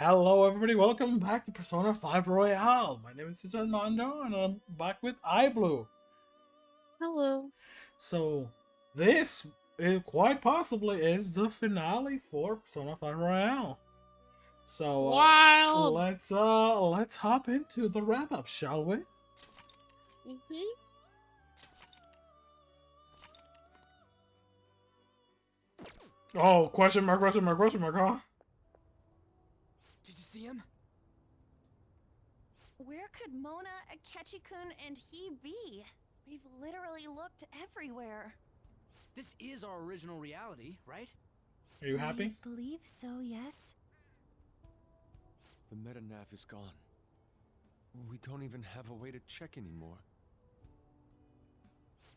Hello, everybody. Welcome back to Persona 5 Royale. My name is Tiz Armando, and I'm back with iBlue. Hello. So, this quite possibly is the finale for Persona 5 Royale. So, Wild. let's hop into the wrap up, shall we? Mhm. Oh, question mark, question mark, question mark, huh? Did you see him? Where could Mona, Akechi-kun, and he be? We've literally looked everywhere. This is our original reality, right? Are you happy? I believe so, yes. The metanav is gone. We don't even have a way to check anymore.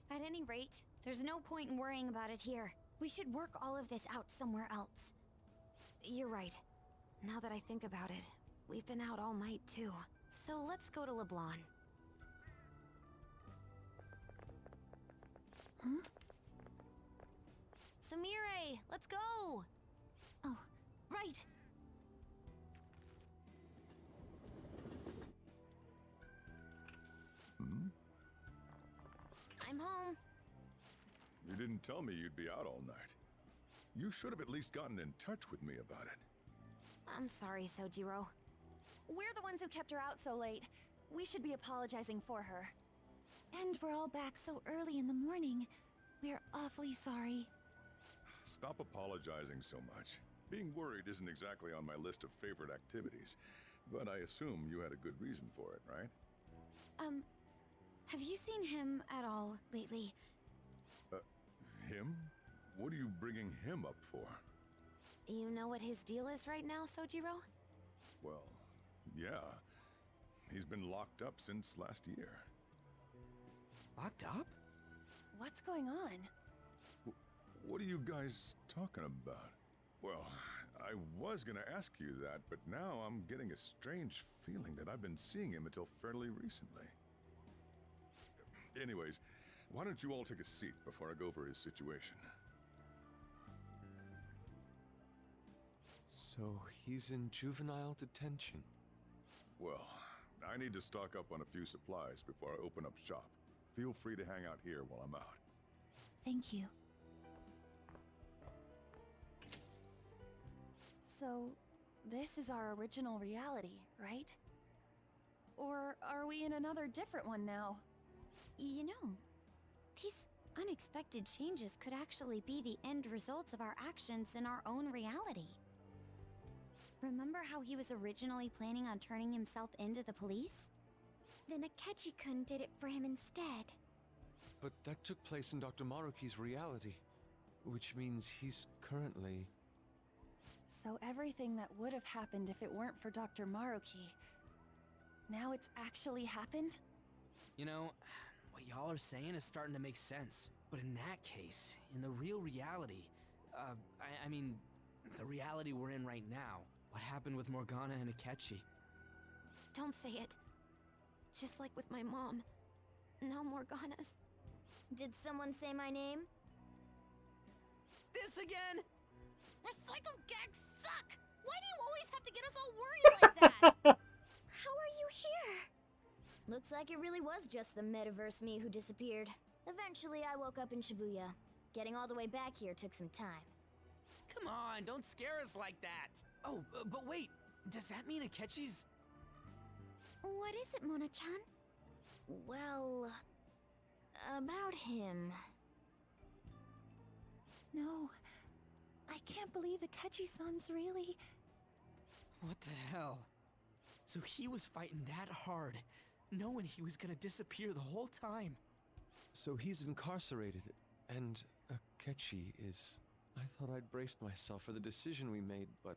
At any rate, there's no point in worrying about it here. We should work all of this out somewhere else. You're right. Now that I think about it, we've been out all night too. So let's go to Leblon. Huh? Samire, let's go! Oh, right! Hmm? I'm home. You didn't tell me you'd be out all night. You should have at least gotten in touch with me about it. I'm sorry, Sojiro. We're the ones who kept her out so late. We should be apologizing for her. And we're all back so early in the morning. We're awfully sorry. Stop apologizing so much. Being worried isn't exactly on my list of favorite activities, but I assume you had a good reason for it, right? Have you seen him at all lately? Him? What are you bringing him up for? You know what his deal is right now, Sojiro? Well, yeah. He's been locked up since last year. Locked up? What's going on? What are you guys talking about? Well, I was gonna ask you that, but now I'm getting a strange feeling that I've been seeing him until fairly recently. Anyways, why don't you all take a seat before I go over his situation? So he's in juvenile detention. Well, I need to stock up on a few supplies before I open up shop. Feel free to hang out here while I'm out. Thank you. So, this is our original reality, right? Or are we in another different one now? You know, these unexpected changes could actually be the end results of our actions in our own reality. Remember how he was originally planning on turning himself into the police? Then Akechi-kun did it for him instead. But that took place in Dr. Maruki's reality, which means he's currently... So everything that would have happened if it weren't for Dr. Maruki, now it's actually happened? You know, what y'all are saying is starting to make sense. But in that case, in the real reality, I mean, the reality we're in right now, what happened with Morgana and Akechi? Don't say it. Just like with my mom. Now Morgana's. Did someone say my name? This again? Recycled gags suck! Why do you always have to get us all worried like that? How are you here? Looks like it really was just the metaverse me who disappeared. Eventually, I woke up in Shibuya. Getting all the way back here took some time. Come on, don't scare us like that. Oh, but wait, does that mean Akechi's... What is it, Mona-chan? Well, about him. No. I can't believe Akechi-san's really... What the hell? So he was fighting that hard, knowing he was gonna disappear the whole time. So he's incarcerated, and Akechi is... I thought I'd braced myself for the decision we made, but...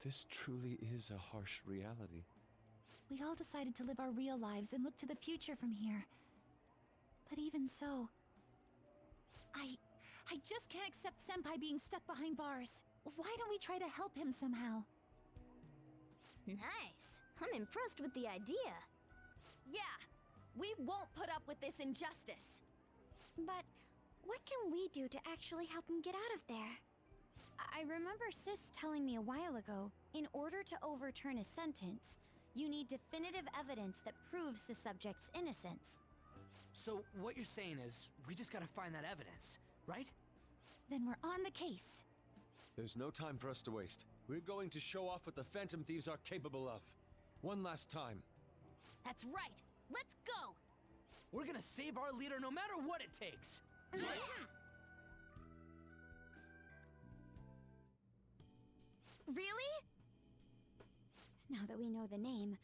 This truly is a harsh reality. We all decided to live our real lives and look to the future from here. But even so... I just can't accept Senpai being stuck behind bars. Why don't we try to help him somehow? Nice. I'm impressed with the idea. Yeah! We won't put up with this injustice! But what can we do to actually help him get out of there? I remember Sis telling me a while ago, in order to overturn a sentence, you need definitive evidence that proves the subject's innocence. So what you're saying is, we just gotta find that evidence, right? Then we're on the case. There's no time for us to waste. We're going to show off what the Phantom Thieves are capable of. One last time. That's right. Let's go! We're gonna save our leader no matter what it takes! Really? Now that we know the name,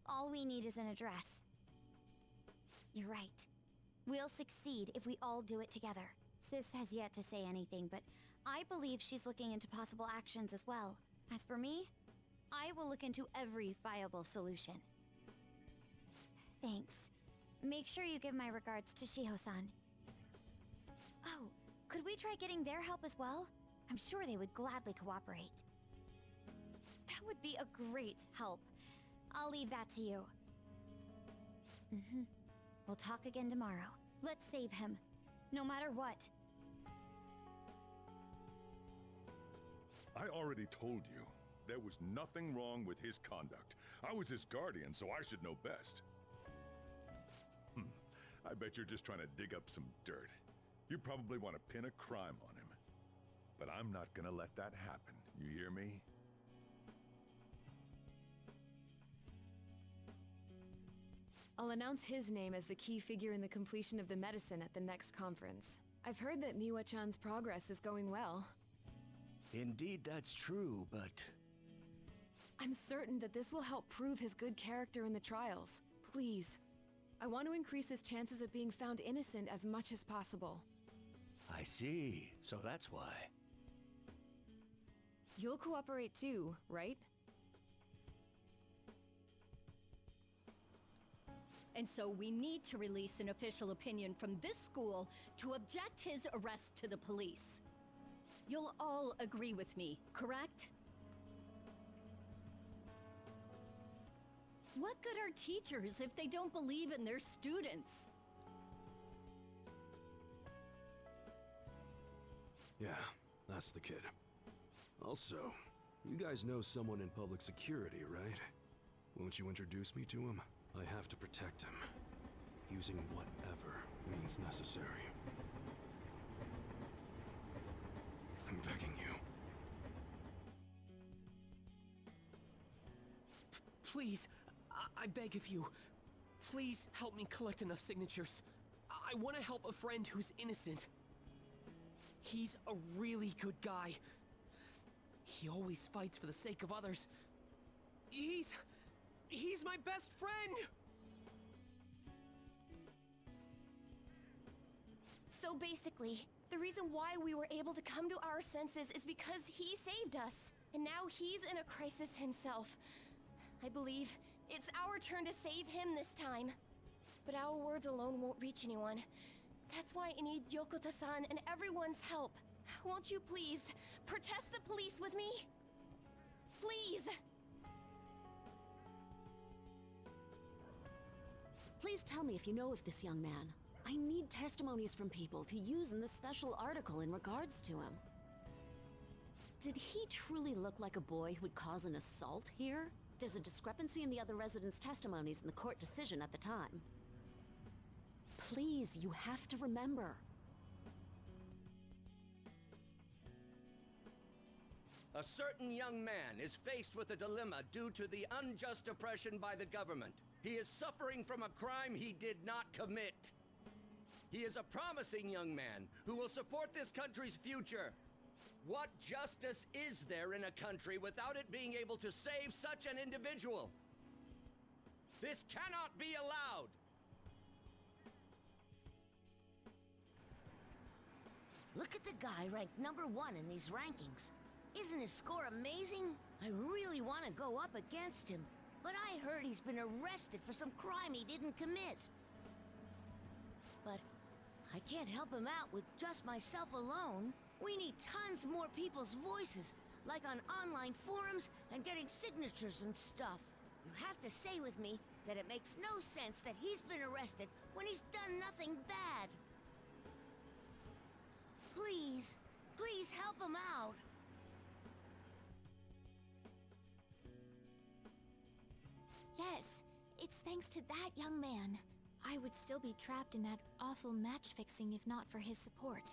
all we need is an address. You're right. We'll succeed if we all do it together. Sis has yet to say anything, but I believe she's looking into possible actions as well. As for me, I will look into every viable solution. Thanks. Make sure you give my regards to Shiho-san. Oh, could we try getting their help as well? I'm sure they would gladly cooperate. That would be a great help. I'll leave that to you. We'll talk again tomorrow. Let's save him, no matter what. I already told you, there was nothing wrong with his conduct. I was his guardian, so I should know best. I bet you're just trying to dig up some dirt. You probably want to pin a crime on him. But I'm not gonna let that happen, you hear me? I'll announce his name as the key figure in the completion of the medicine at the next conference. I've heard that Miwa-chan's progress is going well. Indeed, that's true, but... I'm certain that this will help prove his good character in the trials. Please. I want to increase his chances of being found innocent as much as possible. I see. So that's why. You'll cooperate too, right? And so we need to release an official opinion from this school to object his arrest to the police. You'll all agree with me, correct? What good are teachers if they don't believe in their students? Yeah, that's the kid. Also, you guys know someone in public security, right? Won't you introduce me to him? I have to protect him, using whatever means necessary. I'm begging you. Please, I beg of you. Please help me collect enough signatures. I want to help a friend who's innocent. He's a really good guy. He always fights for the sake of others. He's my best friend! So basically, the reason why we were able to come to our senses is because he saved us. And now he's in a crisis himself. I believe it's our turn to save him this time. But our words alone won't reach anyone. That's why I need Yokota-san and everyone's help. Won't you please protest the police with me? Please! Please tell me if you know of this young man. I need testimonies from people to use in the special article in regards to him. Did he truly look like a boy who would cause an assault here? There's a discrepancy in the other residents' testimonies in the court decision at the time. Please, you have to remember. A certain young man is faced with a dilemma due to the unjust oppression by the government. He is suffering from a crime he did not commit. He is a promising young man who will support this country's future. What justice is there in a country without it being able to save such an individual? This cannot be allowed! Look at the guy ranked #1 in these rankings. Isn't his score amazing? I really want to go up against him, but I heard he's been arrested for some crime he didn't commit. But I can't help him out with just myself alone. We need tons more people's voices, like on online forums and getting signatures and stuff. You have to say with me that it makes no sense that he's been arrested when he's done nothing bad. Please, please help him out. thanks to that young man. I would still be trapped in that awful match fixing if not for his support.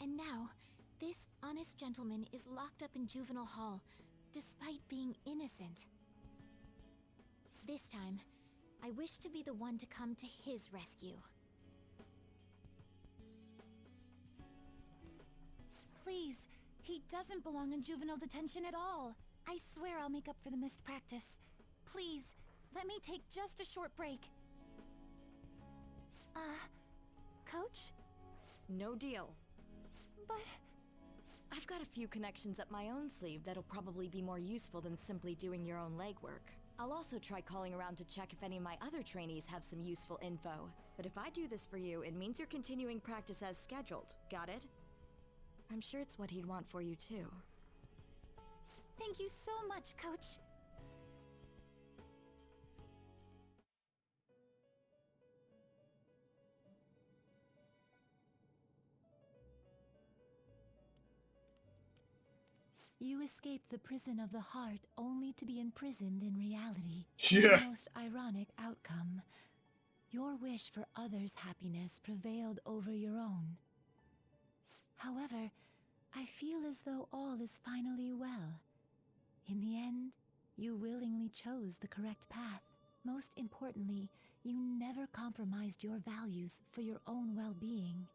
And now, this honest gentleman is locked up in juvenile hall, despite being innocent. This time, I wish to be the one to come to his rescue. Please, he doesn't belong in juvenile detention at all. I swear I'll make up for the missed practice. Please, let me take just a short break. Coach? No deal. But... I've got a few connections up my own sleeve that'll probably be more useful than simply doing your own legwork. I'll also try calling around to check if any of my other trainees have some useful info. But if I do this for you, it means you're continuing practice as scheduled. Got it? I'm sure it's what he'd want for you too. Thank you so much, Coach. You escaped the prison of the heart only to be imprisoned in reality. Yeah. The most ironic outcome. Your wish for others' happiness prevailed over your own. However, I feel as though all is finally well. In the end, you willingly chose the correct path. Most importantly, you never compromised your values for your own well-being.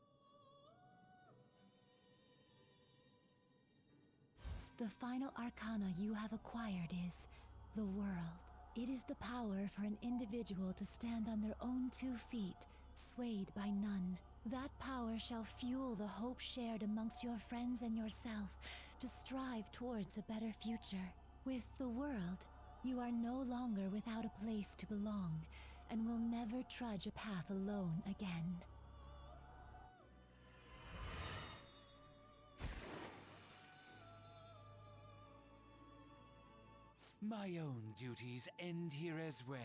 The final arcana you have acquired is the world. It is the power for an individual to stand on their own 2 feet, swayed by none. That power shall fuel the hope shared amongst your friends and yourself to strive towards a better future. With the world, you are no longer without a place to belong, and will never trudge a path alone again. My own duties end here as well.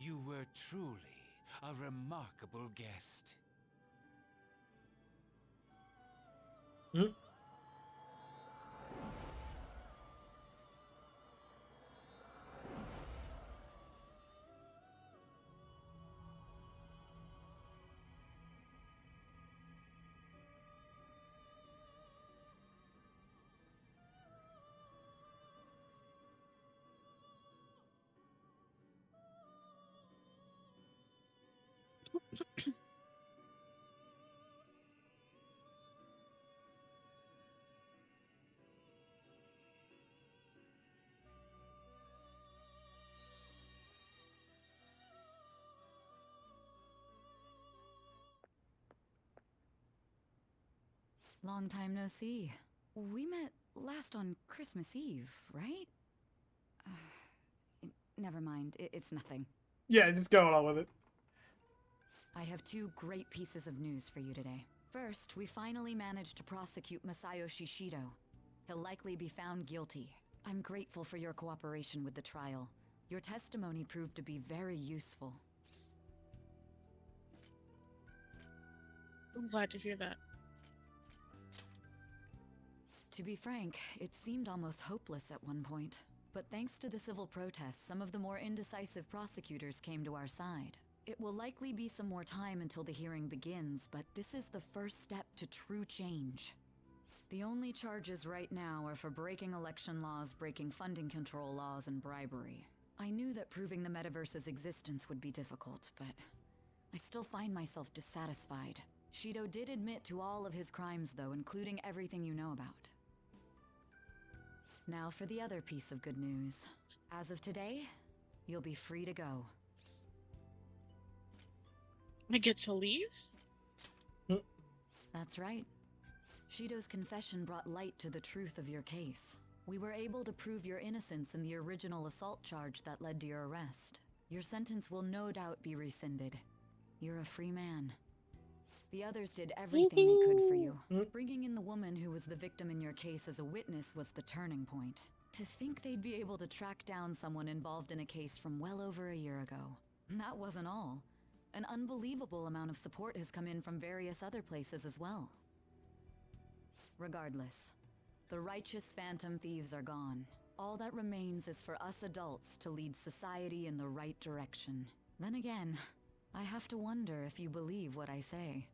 You were truly a remarkable guest. Long time no see. We met last on Christmas Eve, right? Never mind, it's nothing. Yeah, just go along with it. I have 2 great pieces of news for you today. First, we finally managed to prosecute Masayoshi Shido. He'll likely be found guilty. I'm grateful for your cooperation with the trial. Your testimony proved to be very useful. I'm glad to hear that. To be frank, it seemed almost hopeless at one point. But thanks to the civil protests, some of the more indecisive prosecutors came to our side. It will likely be some more time until the hearing begins, but this is the first step to true change. The only charges right now are for breaking election laws, breaking funding control laws, and bribery. I knew that proving the metaverse's existence would be difficult, but I still find myself dissatisfied. Shido did admit to all of his crimes though, including everything you know about. Now for the other piece of good news. As of today, you'll be free to go. I get to leave? That's right. Shido's confession brought light to the truth of your case. We were able to prove your innocence in the original assault charge that led to your arrest. Your sentence will no doubt be rescinded. You're a free man. The others did everything they could for you. Bringing in the woman who was the victim in your case as a witness was the turning point. To think they'd be able to track down someone involved in a case from well over a year ago. That wasn't all. An unbelievable amount of support has come in from various other places as well. Regardless, the righteous phantom thieves are gone. All that remains is for us adults to lead society in the right direction. Then again, I have to wonder if you believe what I say.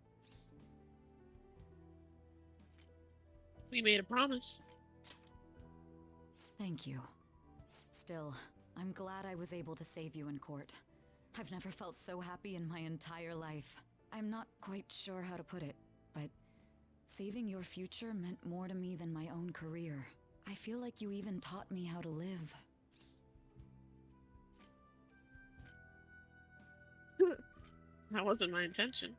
We made a promise. Thank you. Still, I'm glad I was able to save you in court. I've never felt so happy in my entire life. I'm not quite sure how to put it, but saving your future meant more to me than my own career. I feel like you even taught me how to live. That wasn't my intention.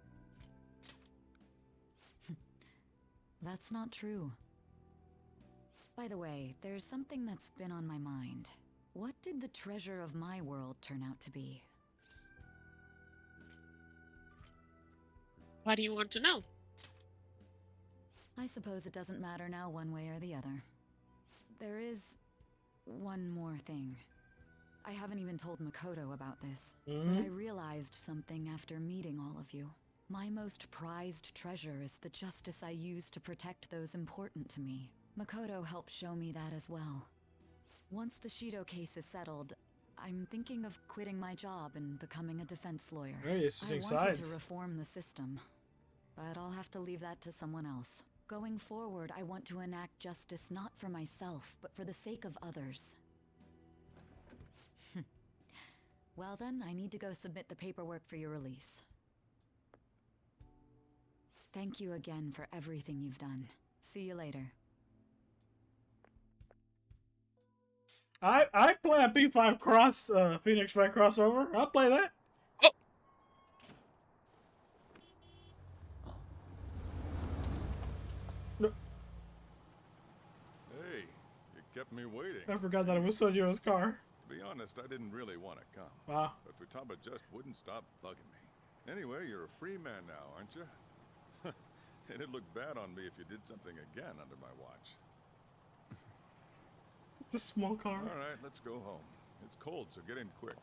That's not true. By the way, there's something that's been on my mind. What did the treasure of my world turn out to be? Why do you want to know? I suppose it doesn't matter now one way or the other. There is one more thing. I haven't even told Makoto about this, but I realized something after meeting all of you. My most prized treasure is the justice I use to protect those important to me. Makoto helped show me that as well. Once the Shido case is settled, I'm thinking of quitting my job and becoming a defense lawyer. Hey, I wanted to reform the system, but I'll have to leave that to someone else. Going forward, I want to enact justice not for myself, but for the sake of others. Well then, I need to go submit the paperwork for your release. Thank you again for everything you've done. See you later. I play a P5 cross Phoenix Wright crossover. I'll play that. No. Hey, you kept me waiting. I forgot that it was Sojiro's car. To be honest, I didn't really want to come. Wow. But Futaba just wouldn't stop bugging me. Anyway, you're a free man now, aren't you? And it'd look bad on me if you did something again under my watch. It's a small car. All right, let's go home. It's cold, so get in quick.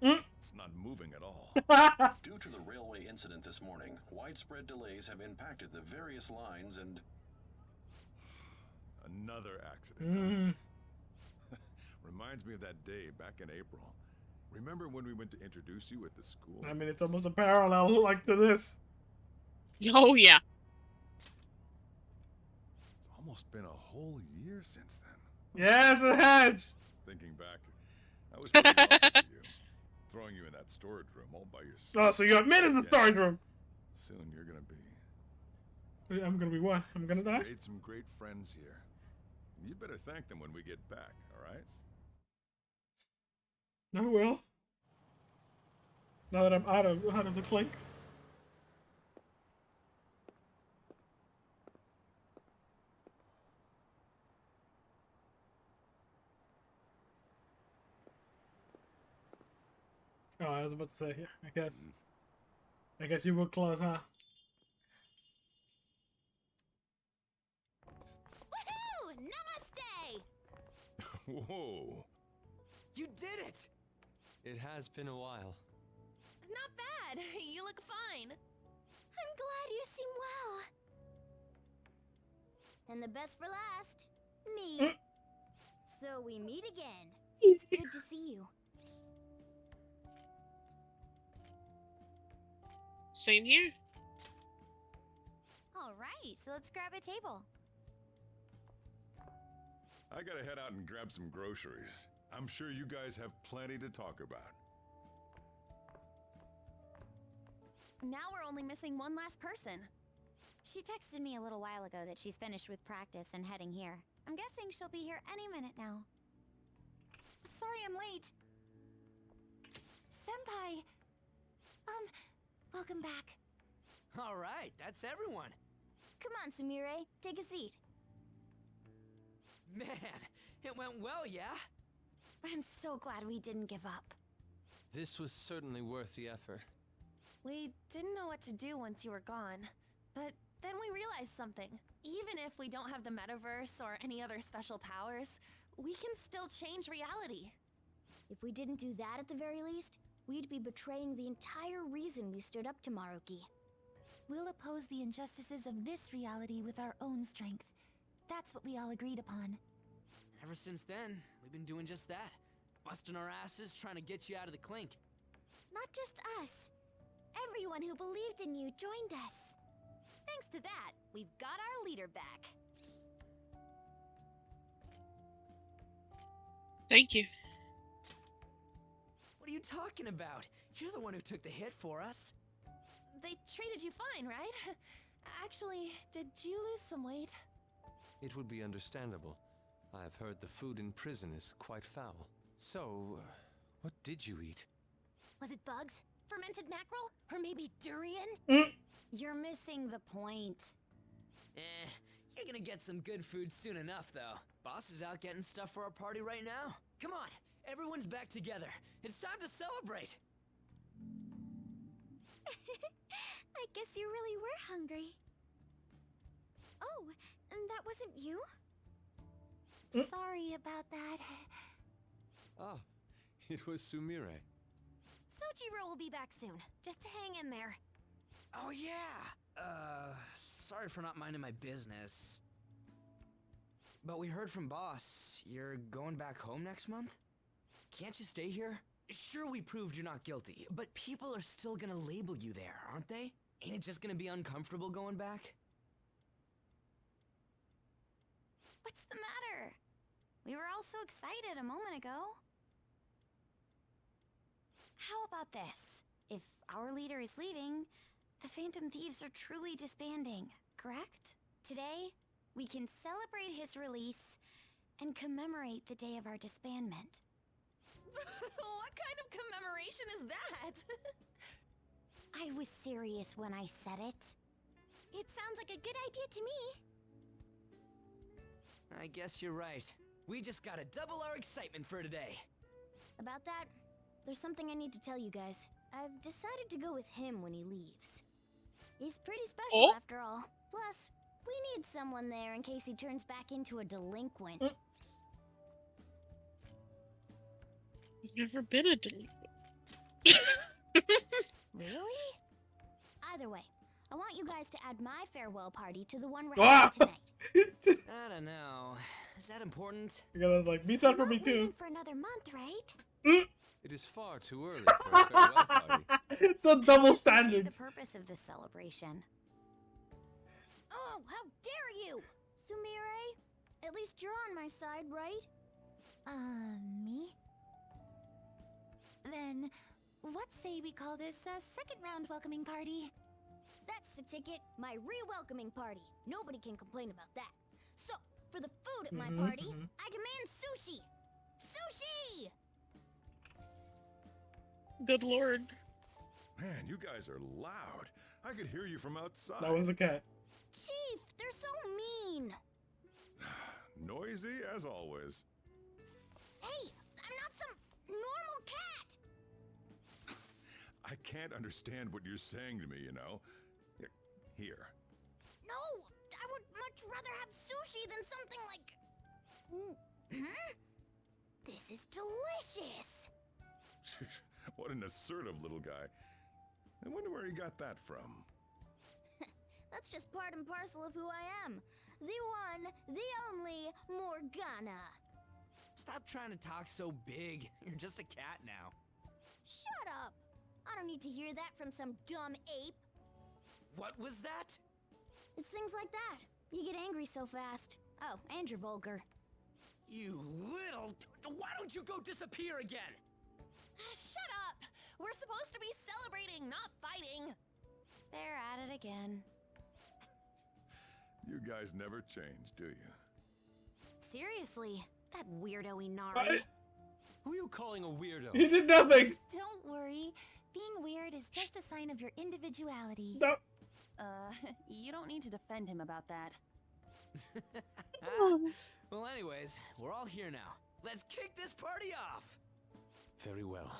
It's not moving at all. Due to the railway incident this morning, widespread delays have impacted the various lines and... Another accident. Reminds me of that day back in April. Remember when we went to introduce you at the school? I mean, it's almost a parallel like to this. Oh, yeah. It's almost been a whole year since then. Yes, it has. Thinking back, I was pretty lucky for you. Throwing you in that storage room all by yourself. Oh, so you admitted the storage room. Soon you're gonna be... I'm gonna be what? I'm gonna die? Made some great friends here. You better thank them when we get back, alright? I will. Now that I'm out of the clink. Oh, I was about to say, yeah, I guess you will close, huh? Woohoo! Namaste! Whoa! You did it! It has been a while. Not bad. You look fine. I'm glad you seem well. And the best for last, me. So we meet again. It's good to see you. Same here. All right, so let's grab a table. I gotta head out and grab some groceries. I'm sure you guys have plenty to talk about. Now we're only missing one last person. She texted me a little while ago that she's finished with practice and heading here. I'm guessing she'll be here any minute now. Sorry I'm late. Senpai. Welcome back. All right, that's everyone. Come on, Sumire. Take a seat. Man, it went well, yeah? I'm so glad we didn't give up. This was certainly worth the effort. We didn't know what to do once you were gone, but then we realized something. Even if we don't have the metaverse or any other special powers, we can still change reality. If we didn't do that at the very least, we'd be betraying the entire reason we stood up to Maruki. We'll oppose the injustices of this reality with our own strength. That's what we all agreed upon. Ever since then, we've been doing just that. Busting our asses, trying to get you out of the clink. Not just us. Everyone who believed in you joined us. Thanks to that, we've got our leader back. Thank you. What are you talking about? You're the one who took the hit for us. They treated you fine, right? Actually, did you lose some weight? It would be understandable. I've heard the food in prison is quite foul. So, what did you eat? Was it bugs? Fermented mackerel? Or maybe durian? You're missing the point. You're gonna get some good food soon enough, though. Boss is out getting stuff for our party right now. Come on, everyone's back together. It's time to celebrate. I guess you really were hungry. Oh, and that wasn't you? Sorry about that. Ah, it was Sumire. Sojiro will be back soon. Just hang in there. Oh yeah! Sorry for not minding my business. But we heard from Boss, you're going back home next month? Can't you stay here? Sure, we proved you're not guilty, but people are still gonna label you there, aren't they? Ain't it just gonna be uncomfortable going back? What's the matter? We were all so excited a moment ago. How about this? If our leader is leaving, the Phantom Thieves are truly disbanding, correct? Today, we can celebrate his release and commemorate the day of our disbandment. What kind of commemoration is that? I was serious when I said it. It sounds like a good idea to me. I guess you're right. We just gotta double our excitement for today. About that, there's something I need to tell you guys. I've decided to go with him when he leaves. He's pretty special after all. Plus, we need someone there in case he turns back into a delinquent. He's never been a delinquent. Really? Either way, I want you guys to add my farewell party to the one we're having tonight. I don't know. Is that important? You're gonna like be sad for me too. For another month, right? It is far too early for a farewell party. The double The standards. purpose of this celebration. Oh, how dare you! Sumire, at least you're on my side, right? Me? Then, what say we call this a second round welcoming party? That's the ticket, my re-welcoming party. Nobody can complain about that. So, for the food at my party, I demand sushi! Sushi! Good lord. Man, you guys are loud. I could hear you from outside. That was a cat. Chief, they're so mean! Noisy as always. Hey, I'm not some normal cat! I can't understand what you're saying to me, you know. Here. No, I would much rather have sushi than something like... This is delicious! What an assertive little guy. I wonder where he got that from. That's just part and parcel of who I am. The one, the only Morgana. Stop trying to talk so big. You're just a cat now. Shut up! I don't need to hear that from some dumb ape. What was that? It's things like that. You get angry so fast. Oh, and you're vulgar. You little... Why don't you go disappear again? Shut up! We're supposed to be celebrating, not fighting! They're at it again. You guys never change, do you? Seriously, that weirdo Inari. Who are you calling a weirdo? He did nothing. Don't worry. Being weird is just a sign of your individuality. No. You don't need to defend him about that. Well, anyways, we're all here now. Let's kick this party off! Very well.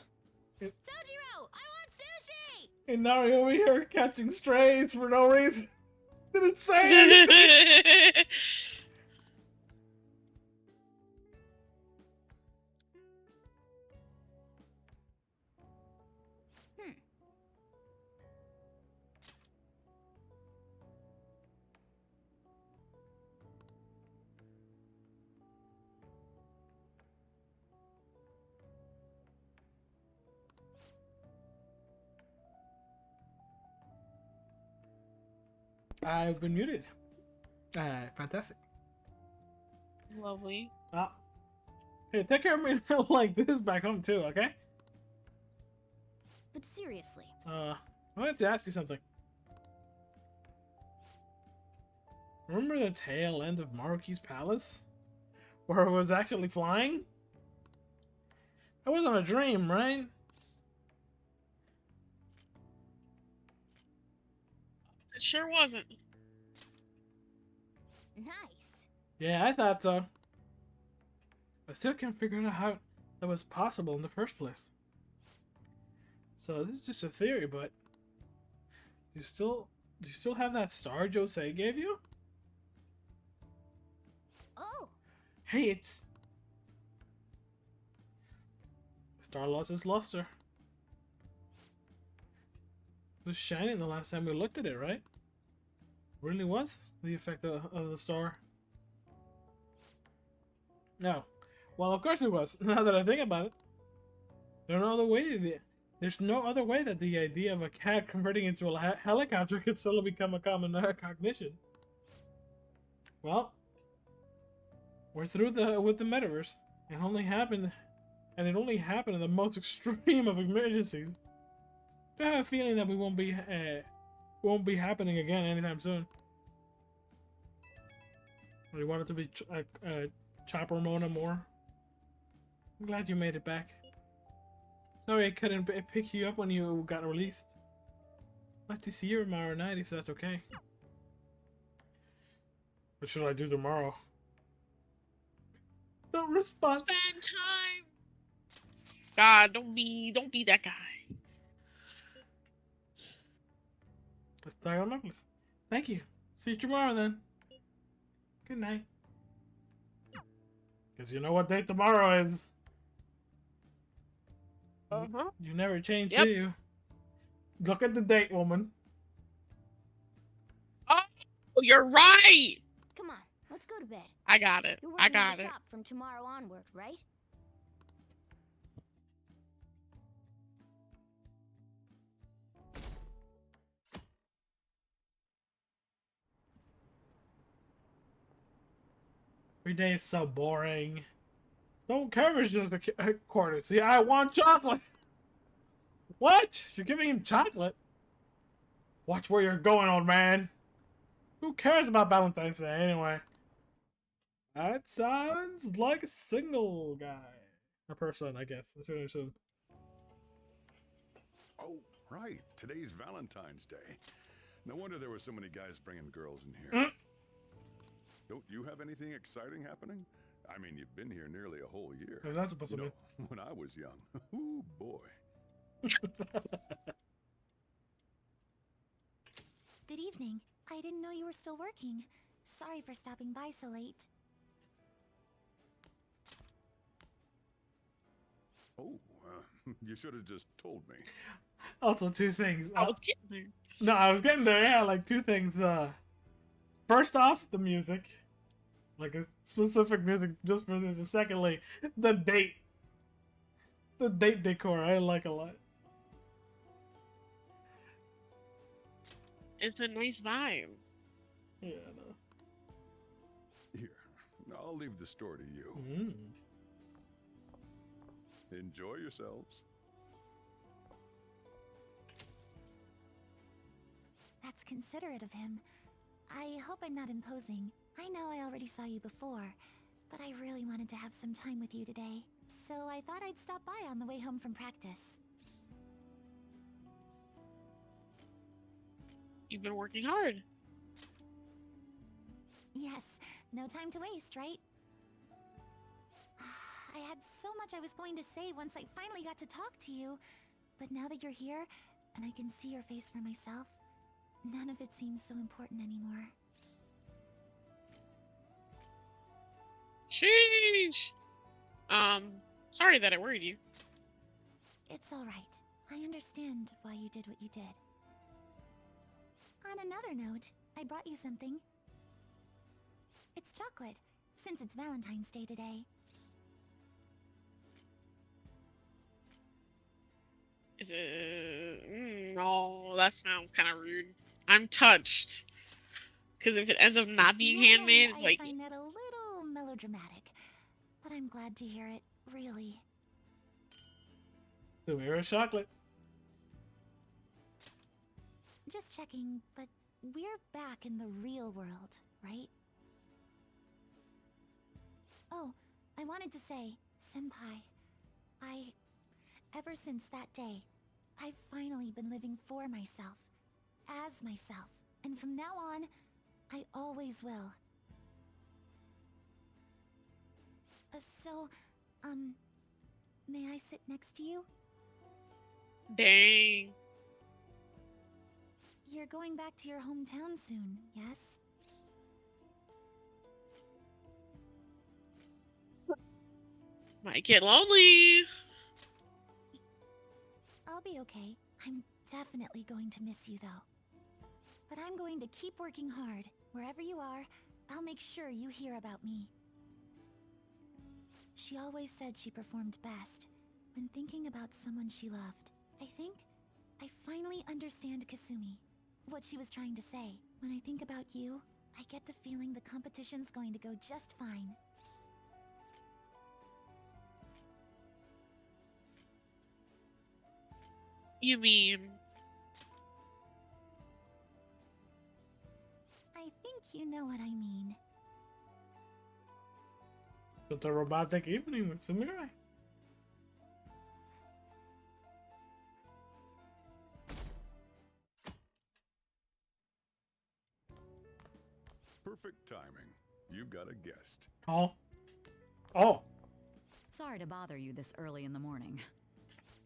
Sojiro, I want sushi! And Nari over here catching strays for no reason. Didn't say anything. I've been muted. Fantastic. Lovely. Hey, take care of me like this back home too, okay? But seriously. I wanted to ask you something. Remember the tail end of Maruki's palace? Where it was actually flying? That wasn't a dream, right? It sure wasn't. Nice. Yeah, I thought so. I still can't figure out how that was possible in the first place. So this is just a theory, but do you still have that star Jose gave you? Oh. Hey, it's star lost its luster. It was shining the last time we looked at it, right? Really was the effect of the star. No. Well, of course it was. Now that I think about it, there's no other way that the idea of a cat converting into a helicopter could still become a common cognition. Well, we're through with the metaverse. It only happened in the most extreme of emergencies. I have a feeling that we won't be happening again anytime soon. We want it to be Chopper Mona more. I'm glad you made it back. Sorry I couldn't pick you up when you got released. I'd like to see you tomorrow night if that's okay. What should I do tomorrow? Don't respond. Spend time. God, don't be that guy. Let's tie on necklace. Thank you. See you tomorrow then. Good night. Because you know what day tomorrow is. You never change, do you? Look at the date, woman. Oh, you're right. Come on, let's go to bed. I got it. You're I working at got the it. shop from tomorrow onward, right? Every day is so boring. Don't care if it's just a quarter. See, I want chocolate. What? You're giving him chocolate? Watch where you're going, old man. Who cares about Valentine's Day anyway? That sounds like a single guy. A person, I guess. I should assume. Oh, right. Today's Valentine's Day. No wonder there were so many guys bringing girls in here. Don't you have anything exciting happening? I mean, you've been here nearly a whole year. Yeah, that's supposed to be. When I was young. Ooh, boy. Good evening. I didn't know you were still working. Sorry for stopping by so late. Oh, you should have just told me. Also, two things. I was getting there. No, I was getting there. Yeah, like two things. First off, the music. Like a specific music just for this. And secondly, the date. The date decor I like a lot. It's a nice vibe. Yeah, I know. Here, I'll leave the store to you. Enjoy yourselves. That's considerate of him. I hope I'm not imposing. I know I already saw you before, but I really wanted to have some time with you today. So I thought I'd stop by on the way home from practice. You've been working hard. Yes, no time to waste, right? I had so much I was going to say once I finally got to talk to you, but now that you're here, and I can see your face for myself, none of it seems so important anymore. Sheesh. Sorry that I worried you. It's alright. I understand why you did what you did. On another note, I brought you something. It's chocolate, since it's Valentine's Day today. Is it? No, that sounds kind of rude. I'm touched. Because if it ends up not being handmade, it's like. I find that a little melodramatic, but I'm glad to hear it, really. So we're a chocolate. Just checking, but we're back in the real world, right? Oh, I wanted to say, Senpai, ever since that day, I've finally been living for myself, as myself, and from now on, I always will. So, may I sit next to you? Dang. You're going back to your hometown soon, yes? Might get lonely. I'll be okay. I'm definitely going to miss you, though. But I'm going to keep working hard. Wherever you are, I'll make sure you hear about me. She always said she performed best when thinking about someone she loved. I think I finally understand Kasumi, what she was trying to say. When I think about you, I get the feeling the competition's going to go just fine. You mean? I think you know what I mean. But a romantic evening with Samurai. Perfect timing. You've got a guest. Oh. Oh. Sorry to bother you this early in the morning.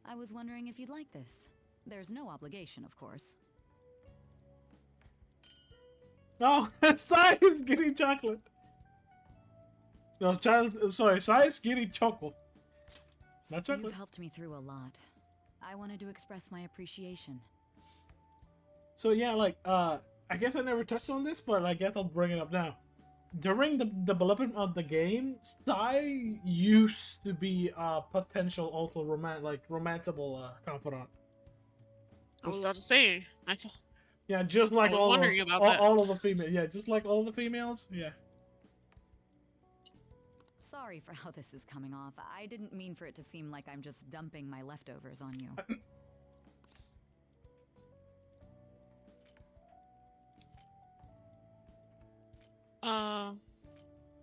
I was wondering if you'd like this. There's no obligation, of course. Oh, Sai is getting chocolate. No, Sai is getting chocolate. Not chocolate. You've helped me through a lot. I wanted to express my appreciation. So yeah, like, I guess I never touched on this, but I guess I'll bring it up now. During the development of the game, Sai used to be a potential also romanceable confidant. I was about to say. Yeah, just like I was wondering about that. all of the females. Yeah, just like all of the females. Yeah. Sorry for how this is coming off. I didn't mean for it to seem like I'm just dumping my leftovers on you.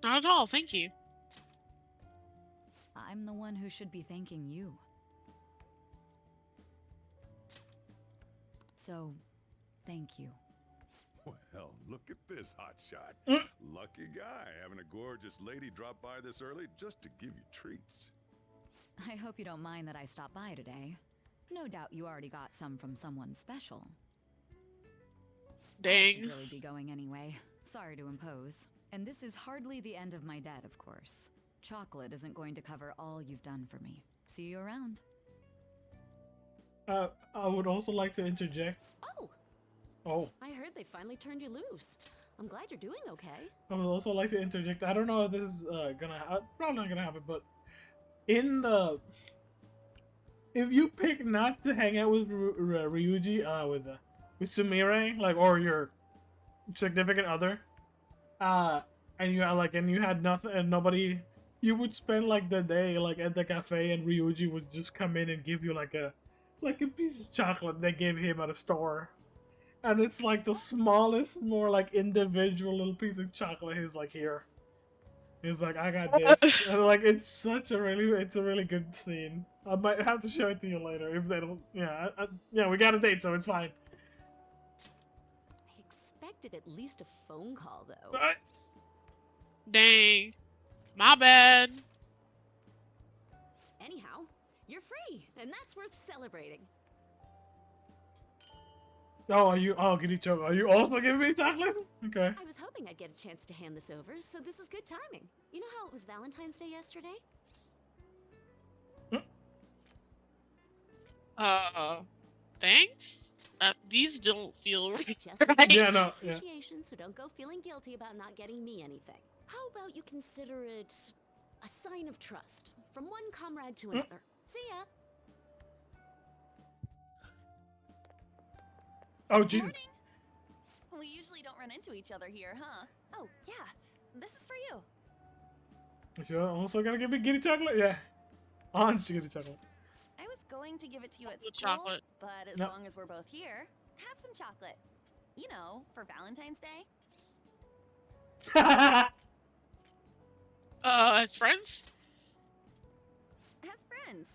Not at all, thank you. I'm the one who should be thanking you. So, thank you. Well, look at this hotshot. Lucky guy having a gorgeous lady drop by this early just to give you treats. I hope you don't mind that I stopped by today. No doubt you already got some from someone special. Dang. I should really be going anyway. Sorry to impose. And this is hardly the end of my debt, of course. Chocolate isn't going to cover all you've done for me. See you around. I would also like to interject. Oh! Oh. I heard they finally turned you loose. I'm glad you're doing okay. I would also like to interject. I don't know if this is probably not gonna happen, but if you pick not to hang out with Ryuji, with Sumire, like, or your significant other, and you had nothing and nobody, you would spend like the day like at the cafe, and Ryuji would just come in and give you like a piece of chocolate they gave him at a store. And it's like the smallest, more like individual little piece of chocolate. He's like, here. He's like, I got this. And like, it's a really good scene. I might have to show it to you later if they don't. Yeah, yeah, we got a date, so it's fine. I expected at least a phone call, though. Dang. My bad. Anyhow, you're free, and that's worth celebrating. Oh, Giricho, are you also giving me chocolate? Okay. I was hoping I'd get a chance to hand this over, so this is good timing. You know how it was Valentine's Day yesterday? Thanks? These don't feel Just a right. token Yeah, of no, yeah. appreciation, so don't go feeling guilty about not getting me anything. How about you consider it a sign of trust from one comrade to another? See ya. Oh, Jesus. Morning. We usually don't run into each other here, huh? Oh, yeah. This is for you. You also gonna give me giddy chocolate? Yeah. Honest giddy chocolate. I was going to give it to you at Chocolate, school, chocolate. but as No. long as we're both here, have some chocolate. You know, for Valentine's Day. As friends? As friends.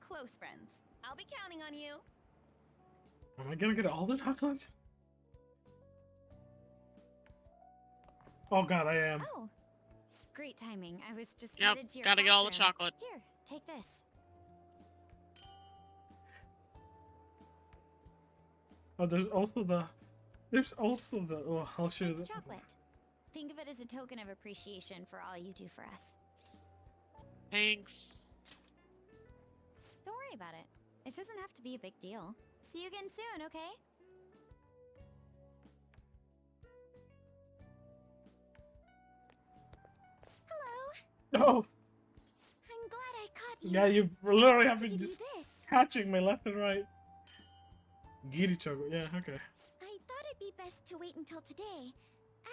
Close friends. I'll be counting on you. Am I gonna get all the chocolate? Oh god, I am. Oh, great timing. I was just Yep, headed to your gotta get all the classroom. chocolate. Here, take this. Oh, there's also the. Oh, I'll show you It's the. chocolate. Think of it as a token of appreciation for all you do for us. Thanks. Don't worry about it. It doesn't have to be a big deal. See you again soon, okay? Hello. Oh, I'm glad I caught you. yeah, you literally have To been give you just this. catching me left and right. Giddy chocolate, yeah, okay. I thought it'd be best to wait until today.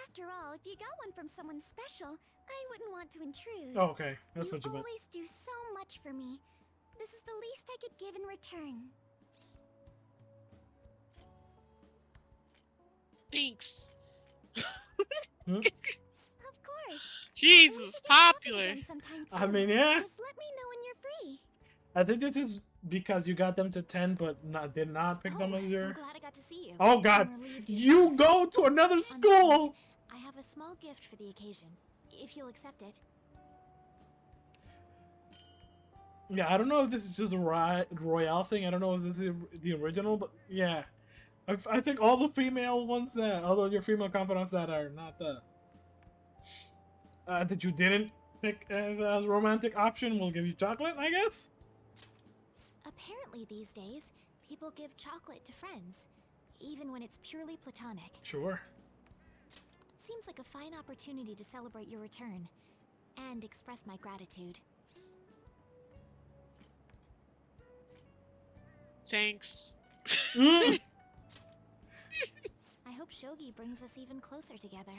After all, if you got one from someone special, I wouldn't want to intrude. Oh, okay, that's what you meant. always do so much for me. This is the least I could give in return. Thanks. Hmm? Of course. Jesus, popular. Again sometime I too. mean, yeah. Just let me know when you're free. I think this is because you got them to 10, but did not pick them as I'm your. glad I got to see you. Oh god, I'm relieved you go to another school! I have a small gift for the occasion, if you'll accept it. Yeah, I don't know if this is just a Royale thing. I don't know if this is the original, but yeah. I think all the female ones that, although your female confidants that are not the. That you didn't pick as a romantic option will give you chocolate, I guess? Apparently these days, people give chocolate to friends, even when it's purely platonic. Sure. Seems like a fine opportunity to celebrate your return, and express my gratitude. Thanks. Mm. I hope Shogi brings us even closer together.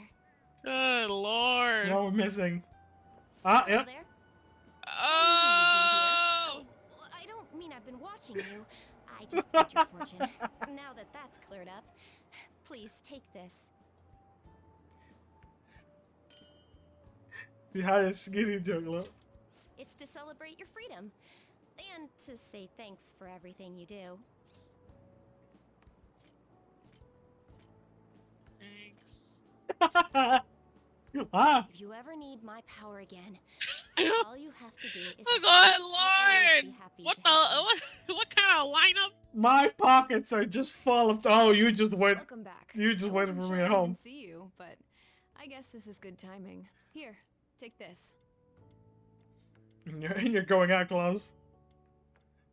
Good lord. What we're missing. Ah, Hello yep. there. Oh! I don't mean I've been watching you. I just paid your fortune. Now that that's cleared up, please take this. The highest skinny chocolate. It's to celebrate your freedom, and to say thanks for everything you do. Thanks. Ah. If you ever need my power again, all you have to do is. Oh ask. god, I'll always be lord! happy What to the help you. what kind of lineup? My pockets are just full of. Oh, you just wait. Welcome back. You just I waited wasn't for me sure at I home. didn't see you, but I guess this is good timing. Here, take this. And you're going out close.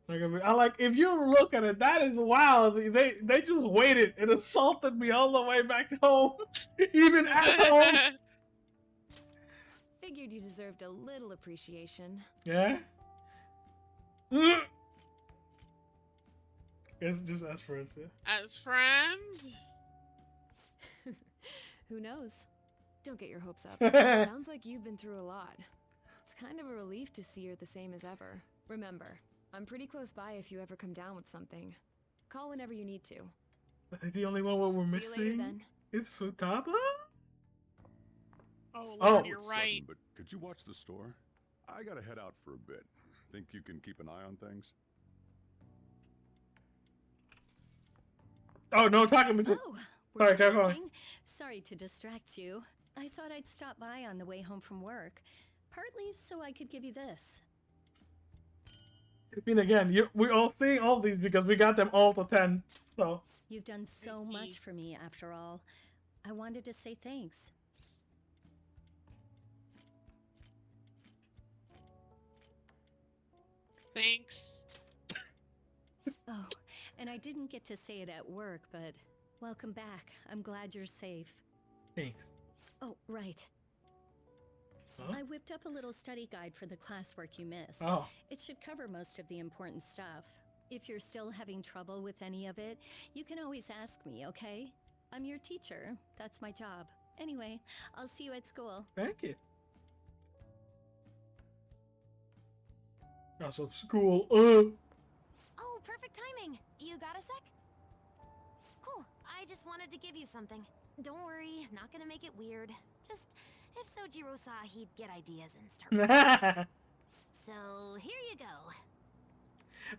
I like if you look at it, that is wild. They just waited and assaulted me all the way back home, even at home. Figured you deserved a little appreciation. Yeah. Mm. It's just as friends, yeah. As friends? Who knows? Don't get your hopes up. Sounds like you've been through a lot. It's kind of a relief to see you're the same as ever. Remember, I'm pretty close by if you ever come down with something. Call whenever you need to. I think the only one what we're See you later, missing then. is Futaba. Oh, Oh. Lord, you're It's right. sudden, but could you watch the store? I gotta head out for a bit. Think you can keep an eye on things? Oh no, talking to. Oh, Sorry, we're go on. talking? Sorry to distract you. I thought I'd stop by on the way home from work. Partly so I could give you this. I mean, again, we all seeing all these because we got them all to 10. So You've done so much for me, after all. I wanted to say thanks. Thanks. Oh, and I didn't get to say it at work, but welcome back. I'm glad you're safe. Thanks. Oh, right. Huh? I whipped up a little study guide for the classwork you missed. Oh. It should cover most of the important stuff. If you're still having trouble with any of it, you can always ask me, okay? I'm your teacher. That's my job. Anyway, I'll see you at school. Thank you. Also, school. Oh, perfect timing. You got a sec? Cool. I just wanted to give you something. Don't worry, not gonna make it weird. Just if Sojiro saw, he'd get ideas and start. So here you go.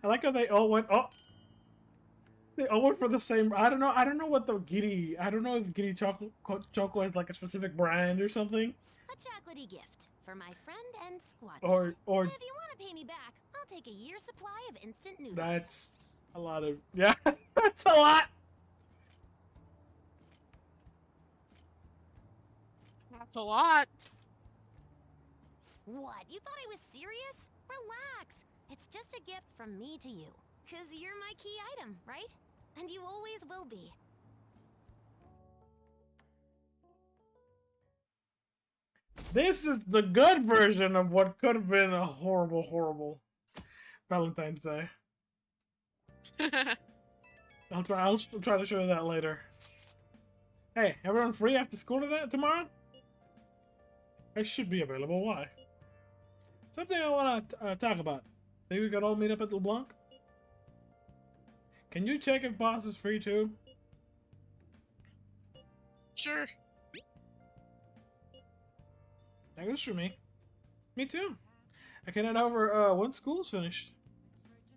I like how they all went. Oh, they all went for the same. I don't know. I don't know what the Giddy. I don't know if Giddy Choco is like a specific brand or something. A chocolatey gift for my friend and squad. Or if you want to pay me back, I'll take a year's supply of instant noodles. That's a lot of. Yeah, that's a lot. That's a lot. What? You thought I was serious? Relax. It's just a gift from me to you. 'Cause you're my key item, right? And you always will be. This is the good version of what could have been a horrible, horrible Valentine's Day. I'll try to show you that later. Hey, everyone free after school tomorrow? I should be available. Why? Something I want to talk about. Think we could all meet up at LeBlanc? Can you check if boss is free too? Sure. That goes for me. Me too. I can head over when school's finished.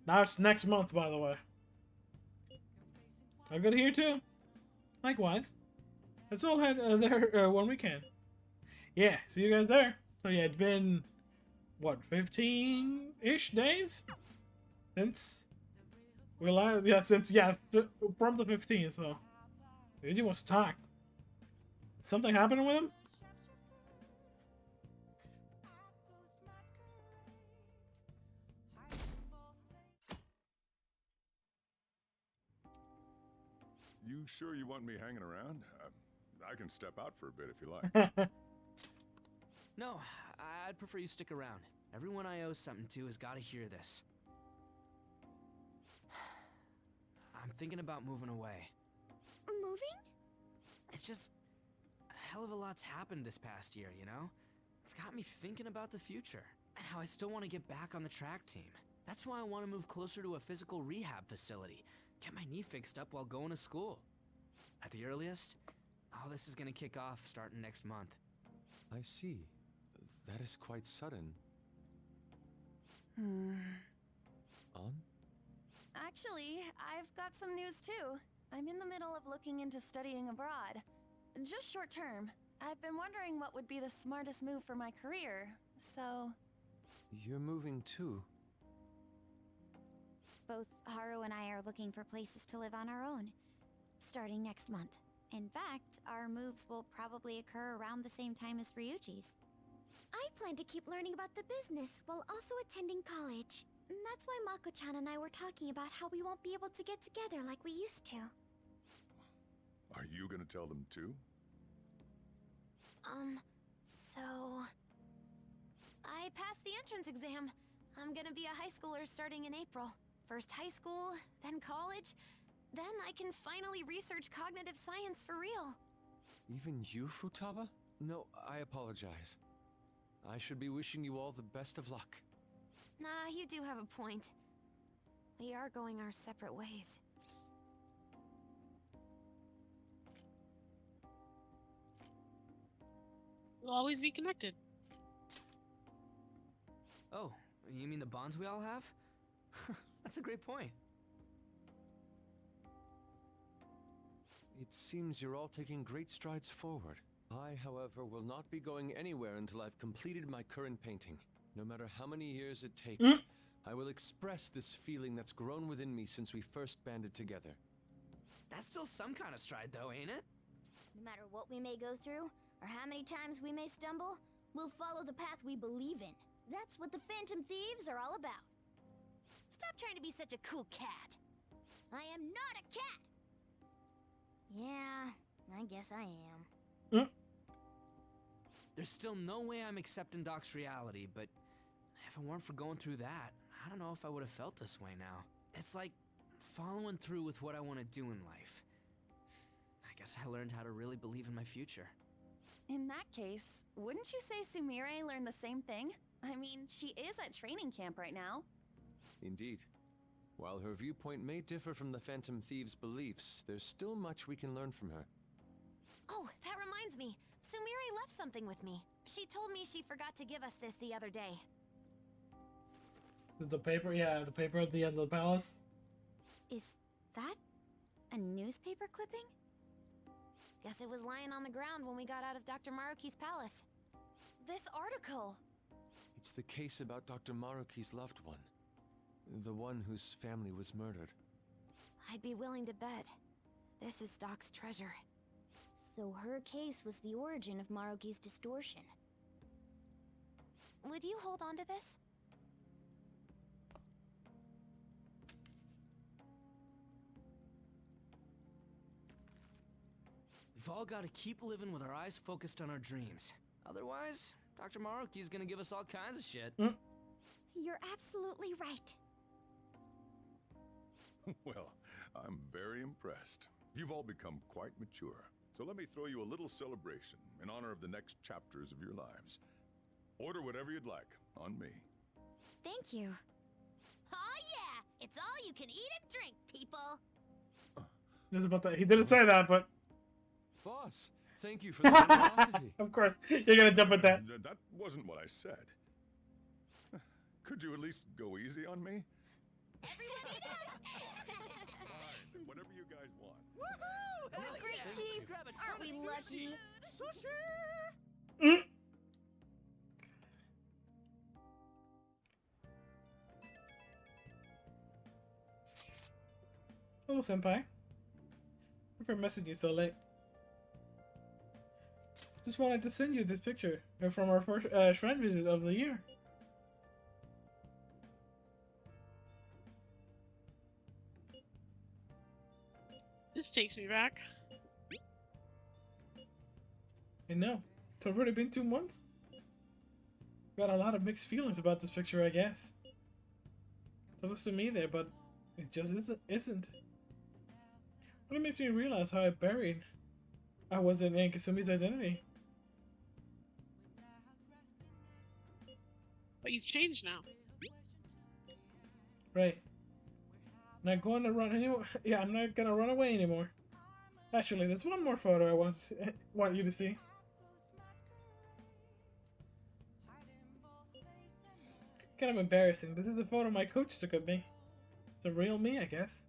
Now it's next month, by the way. All good here too? Likewise. Let's all head there when we can. Yeah, see you guys there. So yeah, it's been, what, 15-ish days? Since we last, yeah, from the 15th, so. Yuji wants to talk. Something happening with him? You sure you want me hanging around? I can step out for a bit if you like. No, I'd prefer you stick around. Everyone I owe something to has got to hear this. I'm thinking about moving away. Moving? It's just a hell of a lot's happened this past year, you know? It's got me thinking about the future and how I still want to get back on the track team. That's why I want to move closer to a physical rehab facility. Get my knee fixed up while going to school. At the earliest, all this is going to kick off starting next month. I see. That is quite sudden. Actually, I've got some news too. I'm in the middle of looking into studying abroad. Just short term. I've been wondering what would be the smartest move for my career, so... You're moving too. Both Haru and I are looking for places to live on our own, starting next month. In fact, our moves will probably occur around the same time as Ryuji's. I plan to keep learning about the business while also attending college. That's why Mako-chan and I were talking about how we won't be able to get together like we used to. Are you gonna tell them too? So... I passed the entrance exam. I'm gonna be a high schooler starting in April. First high school, then college. Then I can finally research cognitive science for real. Even you, Futaba? No, I apologize. I should be wishing you all the best of luck. Nah, you do have a point. We are going our separate ways. We'll always be connected. Oh, you mean the bonds we all have? That's a great point. It seems you're all taking great strides forward. I, however, will not be going anywhere until I've completed my current painting. No matter how many years it takes, I will express this feeling that's grown within me since we first banded together. That's still some kind of stride though, ain't it? No matter what we may go through, or how many times we may stumble, we'll follow the path we believe in. That's what the Phantom Thieves are all about. Stop trying to be such a cool cat. I am not a cat. Yeah, I guess I am. There's still no way I'm accepting Doc's reality, but if it weren't for going through that, I don't know if I would have felt this way now. It's like following through with what I want to do in life. I guess I learned how to really believe in my future. In that case, wouldn't you say Sumire learned the same thing? I mean, she is at training camp right now. Indeed. While her viewpoint may differ from the Phantom Thief's beliefs, there's still much we can learn from her. Oh, that reminds me. Sumire left something with me. She told me she forgot to give us this the other day. The paper, yeah, the paper at the end of the palace. Is that a newspaper clipping? Guess it was lying on the ground when we got out of Dr. Maruki's palace. This article! It's the case about Dr. Maruki's loved one. The one whose family was murdered. I'd be willing to bet. This is Doc's treasure. So her case was the origin of Maruki's distortion. Would you hold on to this? We've all got to keep living with our eyes focused on our dreams. Otherwise, Dr. Maruki's gonna give us all kinds of shit. You're absolutely right. Well, I'm very impressed. You've all become quite mature. So let me throw you a little celebration in honor of the next chapters of your lives. Order whatever you'd like, on me. Thank you. Oh yeah! It's all you can eat and drink, people! Just about that. He didn't say that, but... Boss, thank you for the generosity. Of course, you're gonna jump at that. That wasn't what I said. Could you at least go easy on me? Everyone eat it! Fine, whatever you guys want. Woohoo! Hell Great yeah. cheese! Grab a ton Aren't of we lucky? Sushi! Hello, senpai. Sorry for messaging you so late. Just wanted to send you this picture from our first shrine visit of the year. This takes me back. I know. It's already been 2 months. Got a lot of mixed feelings about this picture, I guess. Supposed to me there, but it just isn't. But it makes me realize how buried I was in Kasumi's identity. But you've changed now. Right. Not going to run anymore. Yeah, I'm not gonna run away anymore. Actually, there's one more photo I want you to see. Kind of embarrassing. This is a photo my coach took of me. It's a real me, I guess.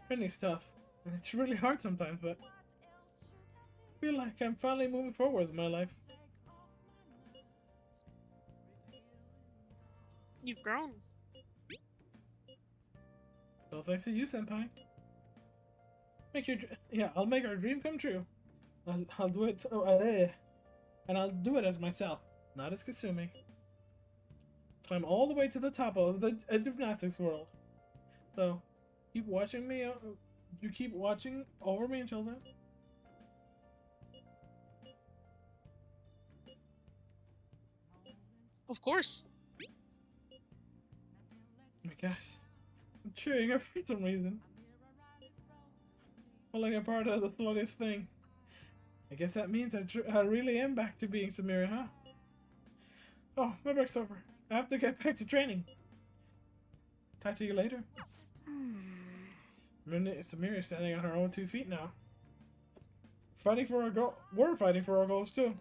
Printing stuff. And it's really hard sometimes, but I feel like I'm finally moving forward with my life. You've grown. Well, thanks to you, senpai. I'll make our dream come true. I'll do it. And I'll do it as myself, not as Kasumi. Climb all the way to the top of the gymnastics world. So, keep watching me. You keep watching over me until then. Of course. Oh my gosh. I'm cheering her for some reason. Falling apart of the thoughtless thing. I guess that means I really am back to being Samira, huh? Oh, my break's over. I have to get back to training. Talk to you later. Samira's standing on her own 2 feet now. Fighting for our goal. We're fighting for our goals too.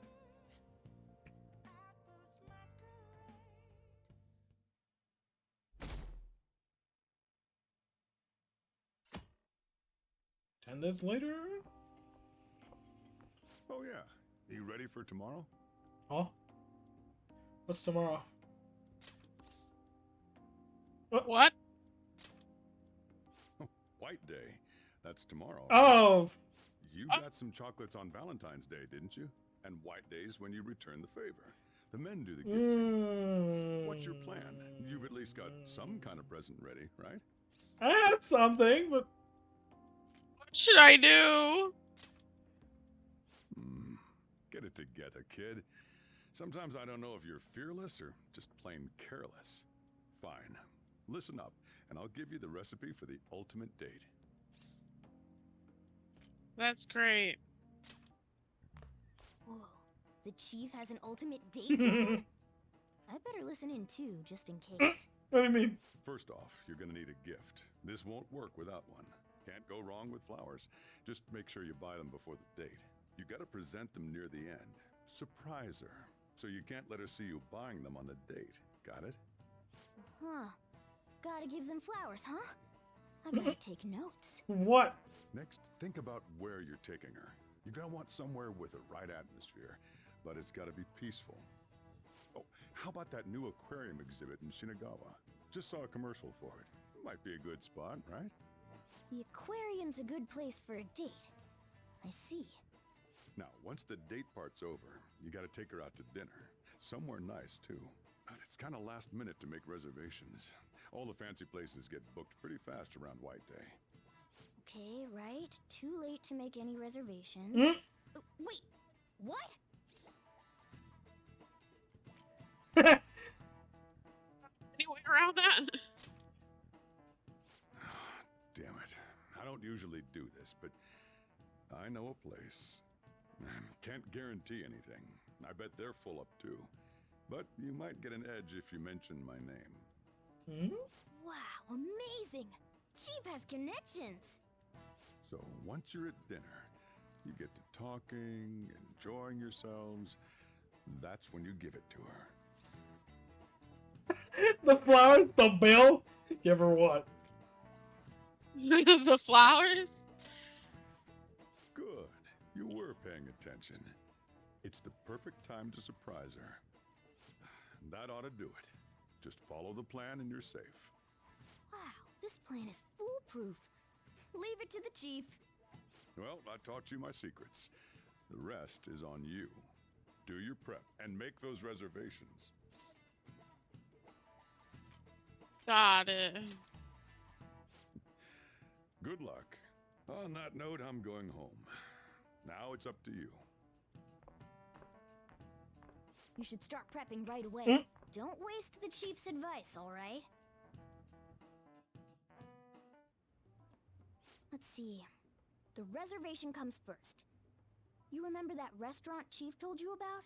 And days later. Oh yeah. You ready for tomorrow? Oh? What's tomorrow? What? White Day. That's tomorrow. Oh! You got some chocolates on Valentine's Day, didn't you? And White Day's when you return the favor. The men do the gifting. What's your plan? You've at least got some kind of present ready, right? I have something, but What should I do? Get it together, kid. Sometimes I don't know if you're fearless or just plain careless. Fine. Listen up, and I'll give you the recipe for the ultimate date. That's great. Whoa. The chief has an ultimate date plan? I better listen in too, just in case. What do you mean? First off, you're gonna need a gift. This won't work without one. Can't go wrong with flowers. Just make sure you buy them before the date. You gotta present them near the end. Surprise her. So you can't let her see you buying them on the date. Got it? Huh. Gotta give them flowers, huh? I gotta take notes. What? Next, think about where you're taking her. You're gonna want somewhere with the right atmosphere, but it's gotta be peaceful. Oh, how about that new aquarium exhibit in Shinagawa? Just saw a commercial for it. Might be a good spot, right? The aquarium's a good place for a date. I see. Now, once the date part's over, you gotta take her out to dinner. Somewhere nice, too. But it's kinda last minute to make reservations. All the fancy places get booked pretty fast around White Day. Okay, right. Too late to make any reservations. Wait, what? Any way around that? Damn it. I don't usually do this, but I know a place. Can't guarantee anything. I bet they're full up too. But you might get an edge if you mention my name. Wow, amazing! Chief has connections! So once you're at dinner, you get to talking, enjoying yourselves. That's when you give it to her. The flowers, the bill. Give her what? The flowers? Good. You were paying attention. It's the perfect time to surprise her. That ought to do it. Just follow the plan and you're safe. Wow, this plan is foolproof. Leave it to the chief. Well, I taught you my secrets. The rest is on you. Do your prep and make those reservations. Got it. Good luck. On that note, I'm going home. Now it's up to you. You should start prepping right away. Don't waste the chief's advice, alright? Let's see. The reservation comes first. You remember that restaurant Chief told you about?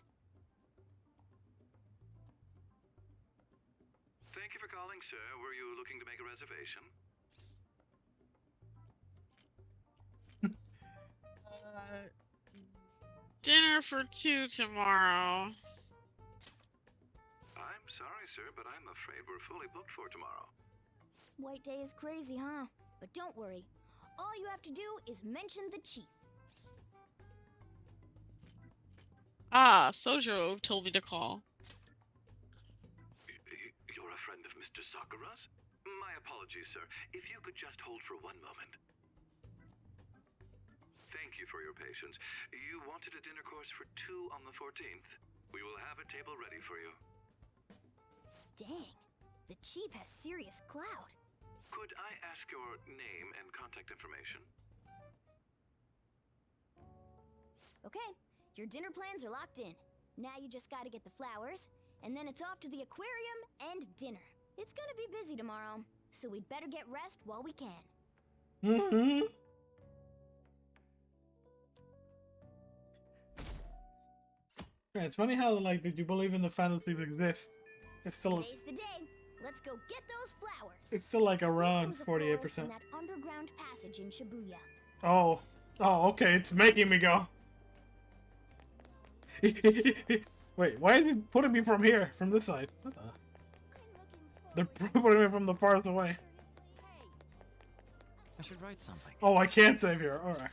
Thank you for calling, sir. Were you looking to make a reservation? Dinner for 2 tomorrow. I'm sorry, sir, but I'm afraid we're fully booked for tomorrow. White Day is crazy, huh? But don't worry. All you have to do is mention the chief. Ah, Sojo told me to call. You're a friend of Mr. Sakura's? My apologies, sir. If you could just hold for one moment. Thank you for your patience. You wanted a dinner course for 2 on the 14th. We will have a table ready for you. Dang, the chief has serious clout. Could I ask your name and contact information? Okay, your dinner plans are locked in. Now you just gotta get the flowers, and then it's off to the aquarium and dinner. It's gonna be busy tomorrow, so we'd better get rest while we can. Yeah, it's funny how, like, did you believe in the fantasy exists? It's still, Today's the day. Let's go get those flowers. it's still like There around was a florist 48%. in that underground passage in Shibuya. Oh, okay, it's making me go. Wait, why is it putting me from here, from this side? What the? They're putting me from the farthest away. I should write something. Oh, I can't save here. All right.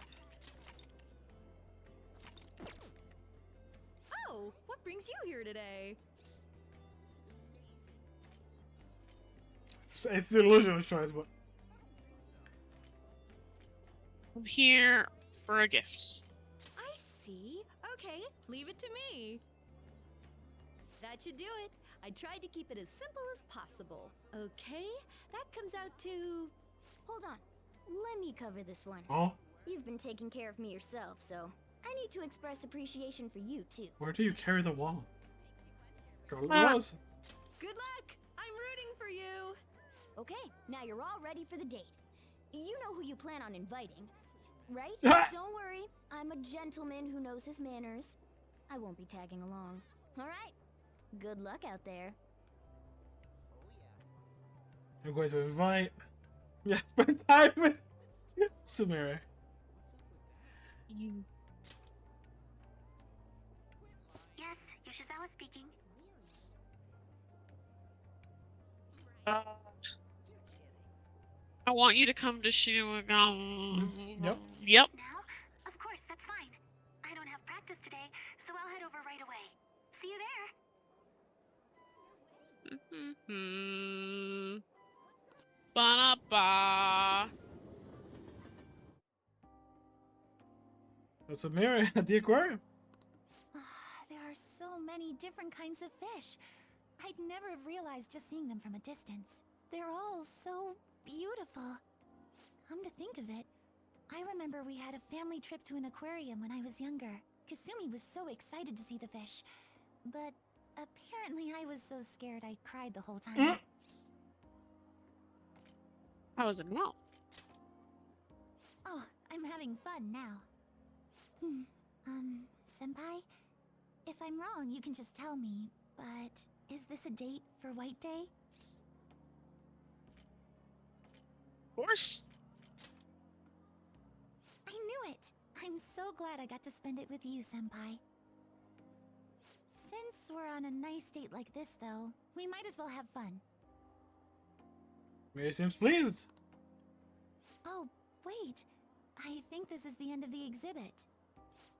Oh, what brings you here today? It's the illusion of choice, but I'm here for a gift. I see. Okay, leave it to me. That should do it. I tried to keep it as simple as possible. Okay, that comes out to... Hold on. Let me cover this one. Oh, You've been taking care of me yourself, so I need to express appreciation for you, too. where do you carry the wall? Go, Ah. Rose. Good luck! I'm rooting for you! Okay, now you're all ready for the date. You know who you plan on inviting, right? Ah! Don't worry, I'm a gentleman who knows his manners. I won't be tagging along. All right? Good luck out there. I'm going to invite. Yeah, spend time with Sumire. Yes, Yoshizawa speaking. I want you to come to Shinagawa. Yep. Yep. Now? Of course, that's fine. I don't have practice today, so I'll head over right away. See you there. Ba-da-ba. That's Sumire at the aquarium. There are so many different kinds of fish. I'd never have realized just seeing them from a distance. They're all so beautiful. Come to think of it, I remember we had a family trip to an aquarium when I was younger. Kasumi was so excited to see the fish, but apparently I was so scared I cried the whole time. How was it now? Oh, I'm having fun now. Senpai? If I'm wrong, you can just tell me, but is this a date for White Day? Of course. I knew it! I'm so glad I got to spend it with you, Senpai. Since we're on a nice date like this, though, we might as well have fun. Mary seems pleased. Oh, wait. I think this is the end of the exhibit.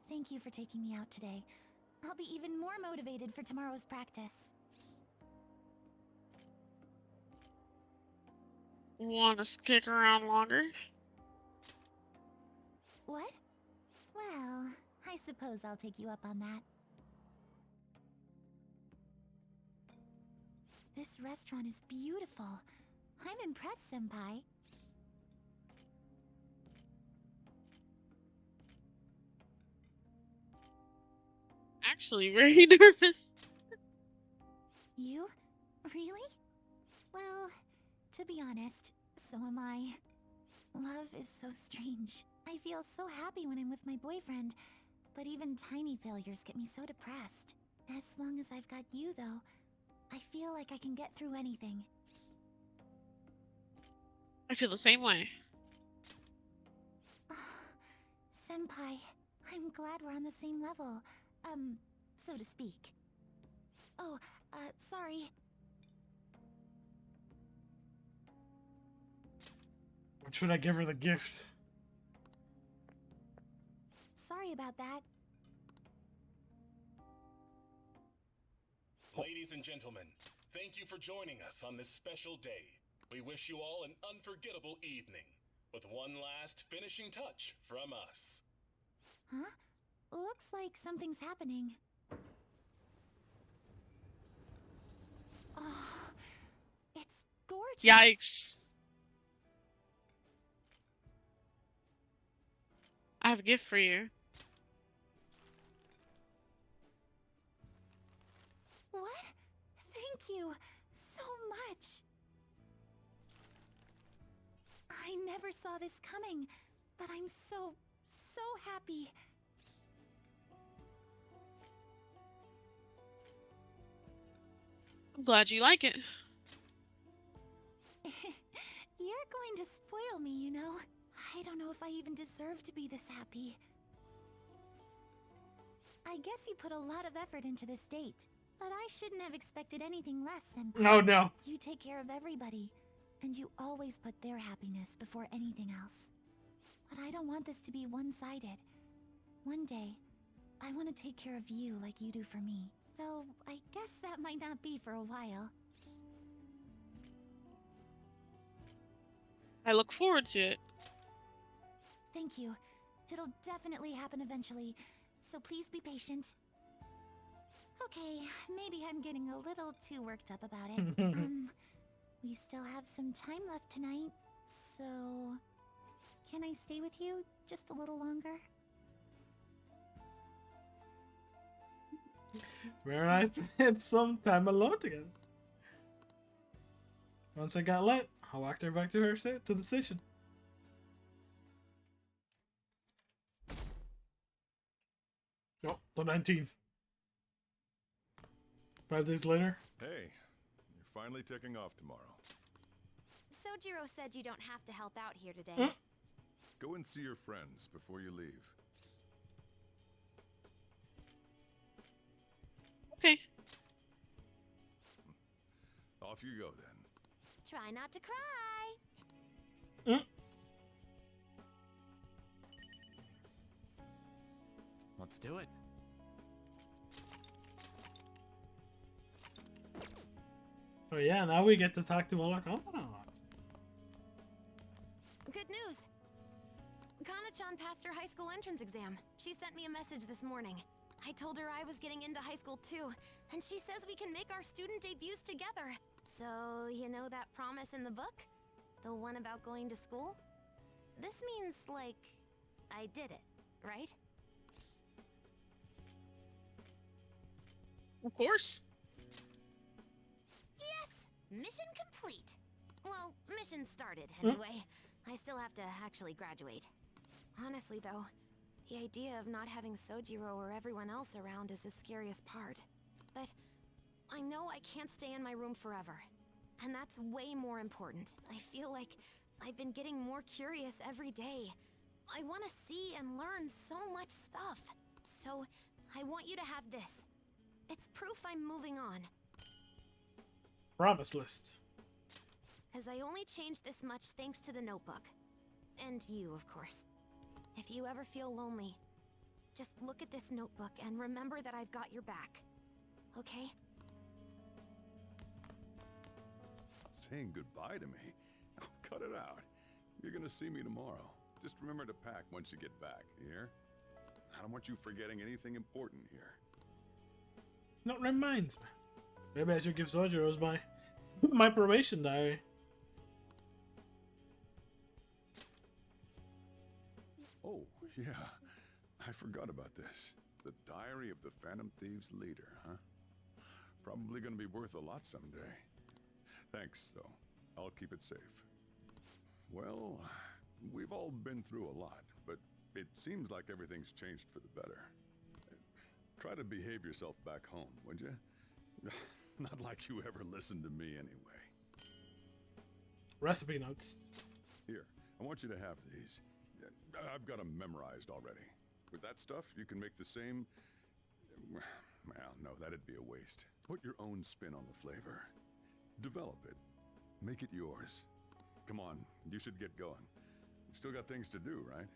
Thank you for taking me out today. I'll be even more motivated for tomorrow's practice. Want to stick around longer? What? Well, I suppose I'll take you up on that. This restaurant is beautiful. I'm impressed, Senpai. Actually, very nervous. You? Really? Well, to be honest, so am I. Love is so strange. I feel so happy when I'm with my boyfriend, but even tiny failures get me so depressed. As long as I've got you, though, I feel like I can get through anything. I feel the same way. Senpai, I'm glad we're on the same level. So to speak. Oh, sorry. What should I give her the gift? Sorry about that. Ladies and gentlemen, thank you for joining us on this special day. We wish you all an unforgettable evening, with one last finishing touch from us. Huh? Looks like something's happening. Oh, it's gorgeous. Yikes. I have a gift for you. What? Thank you so much. I never saw this coming, but I'm so happy. I'm glad you like it. You're going to spoil me, you know. I don't know if I even deserve to be this happy. I guess you put a lot of effort into this date, but I shouldn't have expected anything less, Senpai. No, no. You take care of everybody, and you always put their happiness before anything else. But I don't want this to be one-sided. One day, I want to take care of you like you do for me. Though, I guess that might not be for a while. I look forward to it. Thank you. It'll definitely happen eventually, so please be patient. Okay, maybe I'm getting a little too worked up about it. We still have some time left tonight, so... Can I stay with you just a little longer? Very nice to spend some time alone together. Once I got lit, I walked her back to to the station. Oh, the 19th. 5 days later. Hey, you're finally taking off tomorrow. Sojiro said you don't have to help out here today. Go and see your friends before you leave. Okay. Off you go then. Try not to cry. Let's do it. Oh yeah, now we get to talk to all our confidants. Good news. Kana-chan passed her high school entrance exam. She sent me a message this morning. I told her I was getting into high school too, and she says we can make our student debuts together. So, you know that promise in the book? The one about going to school? This means, like, I did it, right? Of course. Yes! Mission complete. Well, mission started, anyway. I still have to actually graduate. Honestly, though, the idea of not having Sojiro or everyone else around is the scariest part. But I know I can't stay in my room forever. And that's way more important. I feel like I've been getting more curious every day. I want to see and learn so much stuff. So, I want you to have this. It's proof I'm moving on. Promise list. Because I only changed this much thanks to the notebook. And you, of course. If you ever feel lonely, just look at this notebook and remember that I've got your back. Okay? Saying goodbye to me? Oh, cut it out. You're gonna see me tomorrow. Just remember to pack once you get back, you hear? I don't want you forgetting anything important here. That reminds me. Maybe I should give Sojiro's my probation diary. Oh, yeah. I forgot about this. The diary of the Phantom Thieves leader, huh? Probably gonna be worth a lot someday. Thanks, though. I'll keep it safe. Well, we've all been through a lot, but it seems like everything's changed for the better. Try to behave yourself back home, would you? Not like you ever listened to me anyway. Recipe notes. Here, I want you to have these. I've got them memorized already. With that stuff, you can make the same... Well, no, that'd be a waste. Put your own spin on the flavor. Develop it. Make it yours. Come on, you should get going. You still got things to do, right?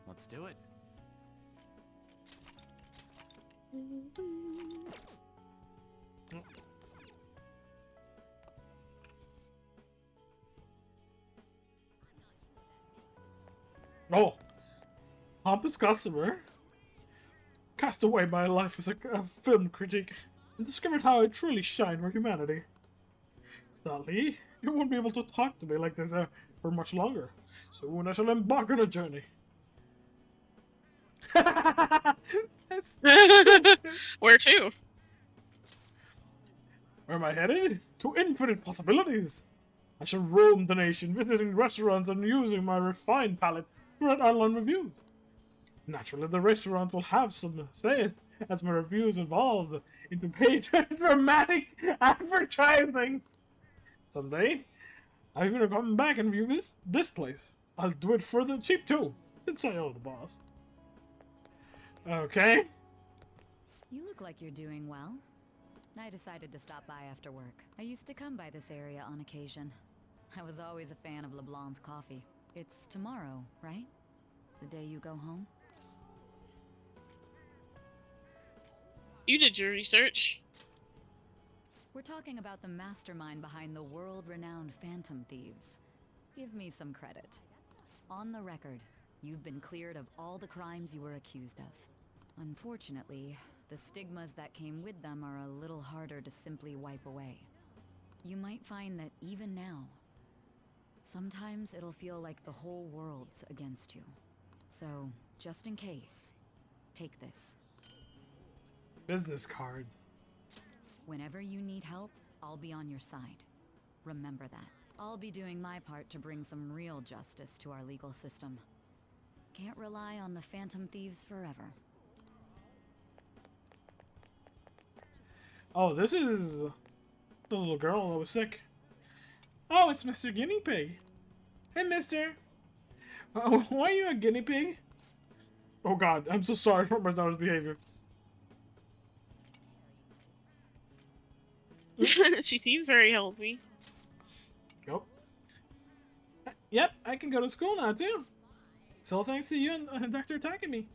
Let's do it. Oh, pompous customer. Cast away my life as a film critic and discovered how I truly shine for humanity. Sadly, you won't be able to talk to me like this for much longer. Soon I shall embark on a journey. Where to? Where am I headed? To infinite possibilities. I shall roam the nation, visiting restaurants and using my refined palate to write online reviews. Naturally, the restaurant will have some say as my reviews evolve into paid dramatic advertising. Someday, I'm gonna come back and view this place. I'll do it for the cheap too, since I owe the boss. Okay. You look like you're doing well. I decided to stop by after work. I used to come by this area on occasion. I was always a fan of LeBlanc's coffee. It's tomorrow, right? The day you go home? You did your research. We're talking about the mastermind behind the world-renowned Phantom Thieves. Give me some credit. On the record, You've been cleared of all the crimes you were accused of. Unfortunately, the stigmas that came with them are a little harder to simply wipe away. You might find that even now, sometimes it'll feel like the whole world's against you. So, just in case, take this. Business card. Whenever you need help, I'll be on your side. Remember that. I'll be doing my part to bring some real justice to our legal system. Can't rely on the phantom thieves forever. Oh, this is the little girl that was sick. Oh, it's Mr. Guinea Pig. Hey, mister. Why are you a guinea pig? Oh god, I'm so sorry for my daughter's behavior. She seems very healthy. Yep. Yep, I can go to school now too. So thanks to you and Dr. Takemi.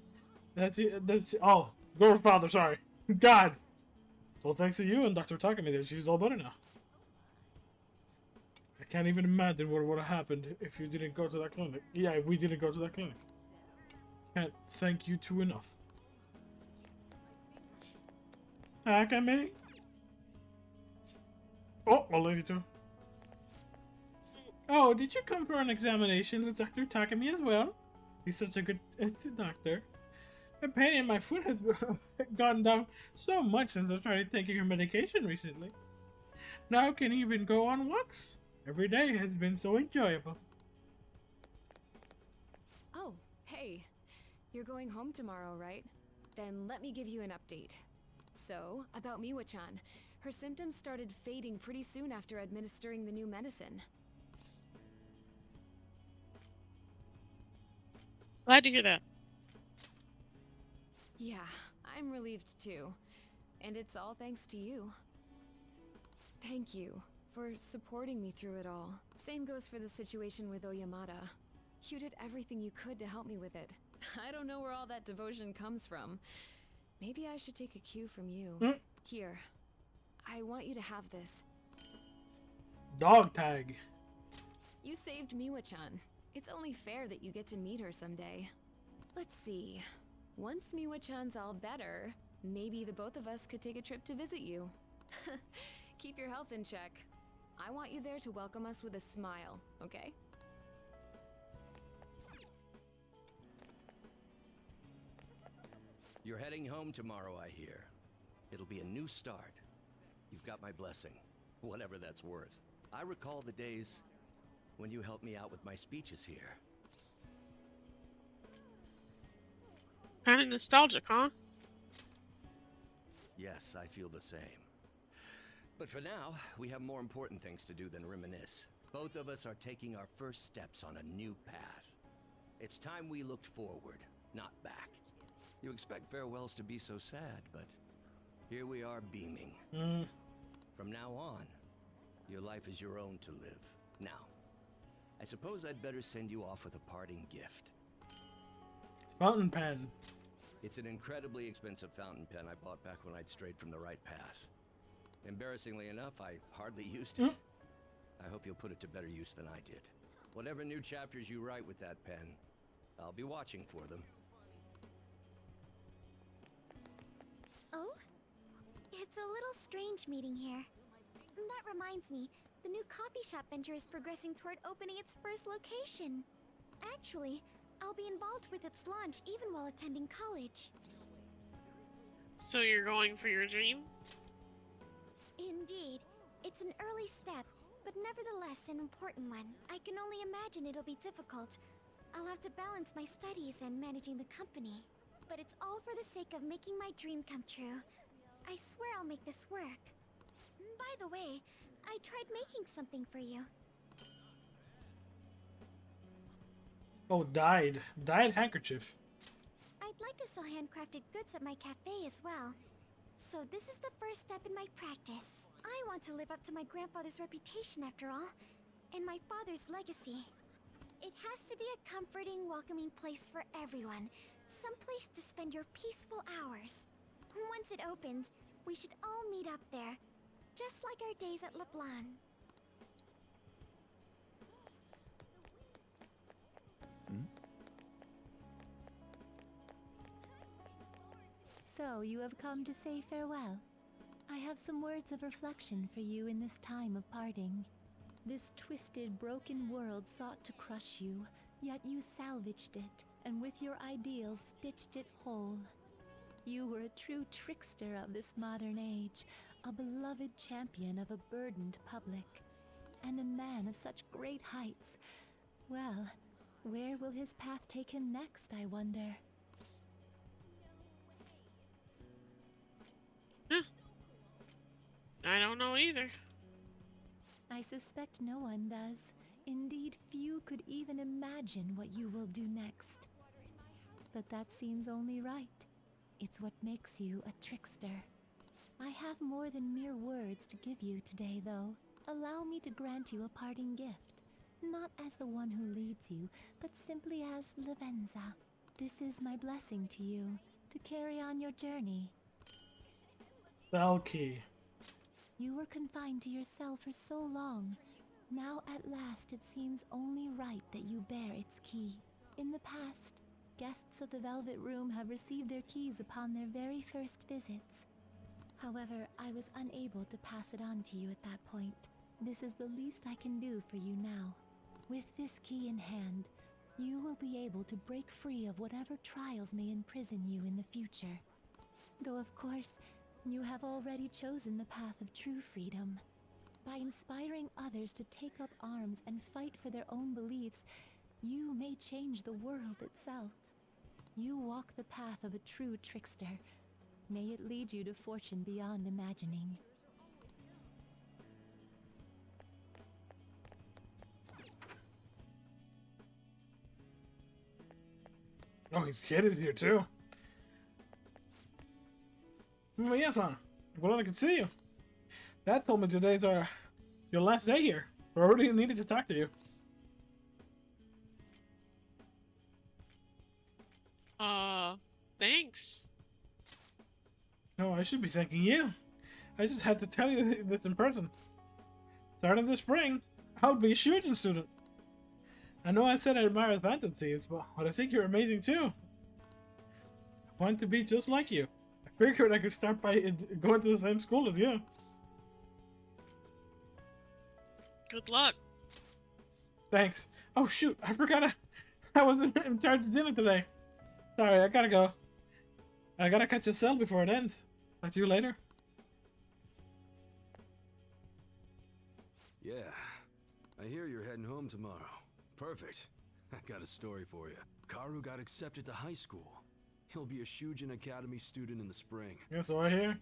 That's oh, girl father, sorry. God. So thanks to you and Dr. Takemi that she's all better now. I can't even imagine what would have happened if you didn't go to that clinic. Yeah, if we didn't go to that clinic. Can't thank you two enough. Takemi. Oh, a lady too. Oh, did you come for an examination with Dr. Takemi as well? He's such a good doctor. The pain in my foot has gone down so much since I started taking her medication recently. Now I can even go on walks. Every day has been so enjoyable. Oh, hey. You're going home tomorrow, right? Then let me give you an update. So, about Miwa-chan. Her symptoms started fading pretty soon after administering the new medicine. Glad to hear that. Yeah, I'm relieved too. And it's all thanks to you. Thank you for supporting me through it all. Same goes for the situation with Oyamada. You did everything you could to help me with it. I don't know where all that devotion comes from. Maybe I should take a cue from you. Here. I want you to have this. Dog tag. You saved Miwa-chan. It's only fair that you get to meet her someday. Let's see. Once Miwa-chan's all better, maybe the both of us could take a trip to visit you. Keep your health in check. I want you there to welcome us with a smile, okay? You're heading home tomorrow, I hear. It'll be a new start. You've got my blessing, whatever that's worth. I recall the days when you helped me out with my speeches here. Kind of nostalgic, huh? Yes, I feel the same. But for now, we have more important things to do than reminisce. Both of us are taking our first steps on a new path. It's time we looked forward, not back. You expect farewells to be so sad, but here we are beaming. From now on, your life is your own to live. Now, I suppose I'd better send you off with a parting gift. Fountain pen. It's an incredibly expensive fountain pen I bought back when I'd strayed from the right path. Embarrassingly enough, I hardly used it. I hope you'll put it to better use than I did. Whatever new chapters you write with that pen, I'll be watching for them. Oh? It's a little strange meeting here. That reminds me, the new coffee shop venture is progressing toward opening its first location. Actually, I'll be involved with its launch even while attending college. So you're going for your dream? Indeed. It's an early step, but nevertheless an important one. I can only imagine it'll be difficult. I'll have to balance my studies and managing the company. But it's all for the sake of making my dream come true. I swear I'll make this work. By the way, I tried making something for you. Oh, dyed handkerchief. I'd like to sell handcrafted goods at my cafe as well. So this is the first step in my practice. I want to live up to my grandfather's reputation after all, and my father's legacy. It has to be a comforting, welcoming place for everyone. Some place to spend your peaceful hours. Once it opens, we should all meet up there. Just like our days at Leblanc. So you have come to say farewell. I have some words of reflection for you in this time of parting. This twisted, broken world sought to crush you, yet you salvaged it, and with your ideals stitched it whole. You were a true trickster of this modern age, a beloved champion of a burdened public, and a man of such great heights. Well, where will his path take him next, I wonder? I don't know either. I suspect no one does. Indeed, few could even imagine what you will do next. But that seems only right. It's what makes you a trickster. I have more than mere words to give you today, though. Allow me to grant you a parting gift. Not as the one who leads you, but simply as Lavenza. This is my blessing to you, to carry on your journey. Selkie. You were confined to your cell for so long. Now at last it seems only right that you bear its key. In the past, guests of the Velvet Room have received their keys upon their very first visits. However, I was unable to pass it on to you at that point. This is the least I can do for you now. With this key in hand, you will be able to break free of whatever trials may imprison you in the future. Though of course, you have already chosen the path of true freedom. By inspiring others to take up arms and fight for their own beliefs, you may change the world itself. You walk the path of a true trickster. May it lead you to fortune beyond imagining. Oh, his kid is here too. Yes-san. Glad I could see you. Dad told me today's your last day here. I already needed to talk to you. Thanks. No, I should be thanking you. I just had to tell you this in person. Starting this spring, I'll be a shooting student. I know I said I admire the Phantom Thieves, but I think you're amazing too. I want to be just like you. I figured I could start by going to the same school as you. Good luck. Thanks. Oh shoot, I forgot I wasn't in charge of dinner today. Sorry, I gotta go. I gotta catch a cell before it ends. Talk to you later. Yeah, I hear you're heading home tomorrow. Perfect. I got a story for you. Karu got accepted to high school. He'll be a Shujin Academy student in the spring. Yeah, so I hear.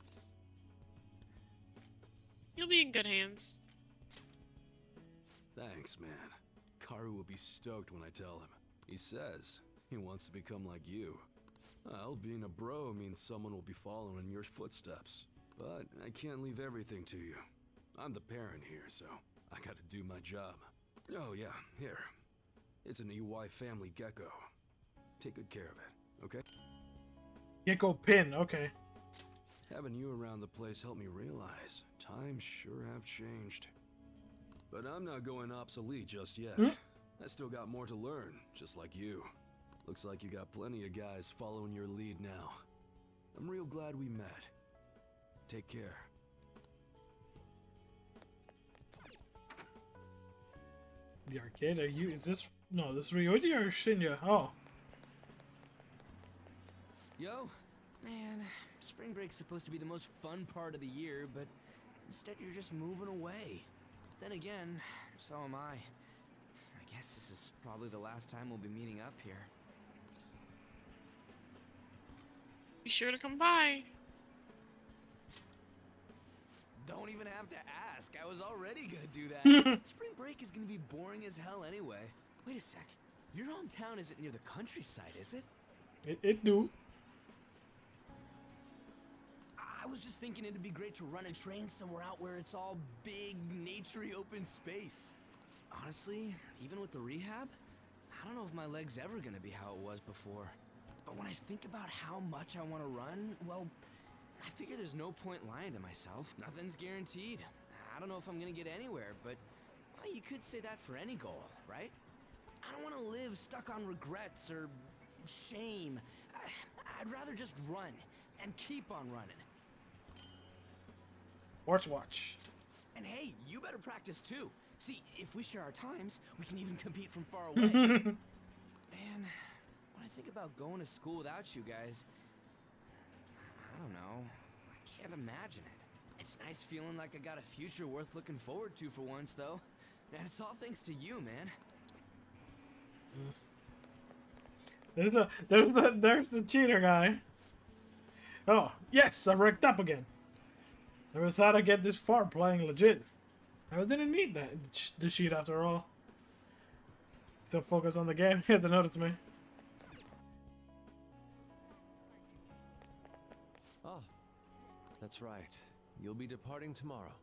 You'll be in good hands. Thanks, man. Karu will be stoked when I tell him. He says he wants to become like you. Well, being a bro means someone will be following your footsteps. But I can't leave everything to you. I'm the parent here, so I gotta do my job. Oh yeah, here. It's an EY family gecko. Take good care of it, okay? Gecko pin, okay. Having you around the place helped me realize times sure have changed. But I'm not going obsolete just yet. I still got more to learn, just like you. Looks like you got plenty of guys following your lead now. I'm real glad we met. Take care. The arcade? Are you? Is this? No, this is Ryoji or Shinya? Oh. Yo, man, spring break's supposed to be the most fun part of the year, but instead you're just moving away. Then again, so am I. I guess this is probably the last time we'll be meeting up here. Be sure to come by. Don't even have to ask. I was already gonna do that. Spring break is gonna be boring as hell anyway. Wait a sec. Your hometown isn't near the countryside, is it? It do. I was just thinking it'd be great to run and train somewhere out where it's all big, naturey open space. Honestly, even with the rehab, I don't know if my leg's ever gonna be how it was before. But when I think about how much I want to run, well, I figure there's no point lying to myself. Nothing's guaranteed. I don't know if I'm gonna get anywhere, but well, you could say that for any goal, right? I don't want to live stuck on regrets or shame. I'd rather just run and keep on running. Horse watch. And hey, you better practice too. See, if we share our times, we can even compete from far away. Man, when I think about going to school without you guys, I don't know. I can't imagine it. It's nice feeling like I got a future worth looking forward to for once, though. And it's all thanks to you, man. There's the cheater guy. Oh, yes, I wrecked up again. Never thought I'd get this far playing legit. I didn't need that the cheat after all. Still focus on the game. You have to notice me. Ah, that's right. You'll be departing tomorrow.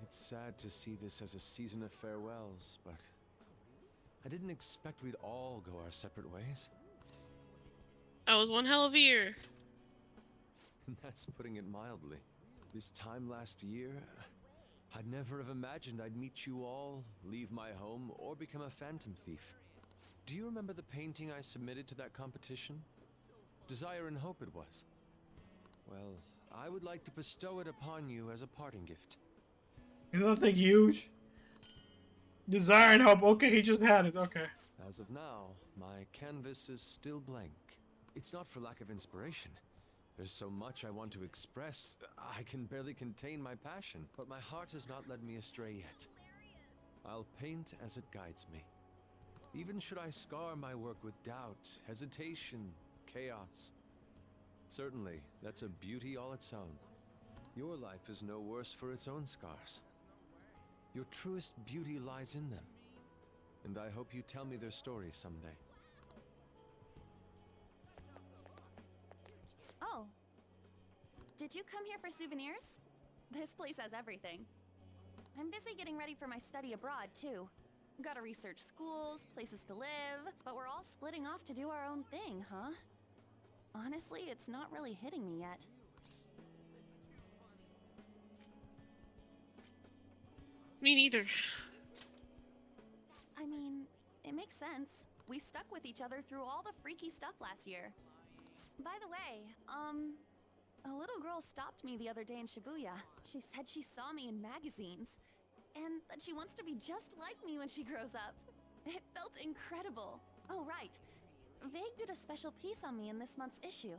It's sad to see this as a season of farewells, but I didn't expect we'd all go our separate ways. That was one hell of a year. That's putting it mildly. This time last year, I'd never have imagined I'd meet you all, leave my home, or become a phantom thief. Do you remember the painting I submitted to that competition? Desire and Hope it was. Well, I would like to bestow it upon you as a parting gift. Is nothing huge? Desire and Hope. Okay, he just had it. Okay. As of now, my canvas is still blank. It's not for lack of inspiration. There's so much I want to express, I can barely contain my passion, but my heart has not led me astray yet. I'll paint as it guides me. Even should I scar my work with doubt, hesitation, chaos. Certainly, that's a beauty all its own. Your life is no worse for its own scars. Your truest beauty lies in them. And I hope you tell me their stories someday. Oh. Did you come here for souvenirs? This place has everything. I'm busy getting ready for my study abroad, too. Gotta research schools, places to live, but we're all splitting off to do our own thing, huh? Honestly, it's not really hitting me yet. Me neither. I mean, it makes sense. We stuck with each other through all the freaky stuff last year. By the way, a little girl stopped me the other day in Shibuya. She said she saw me in magazines, and that she wants to be just like me when she grows up. It felt incredible. Oh, right. Vague did a special piece on me in this month's issue.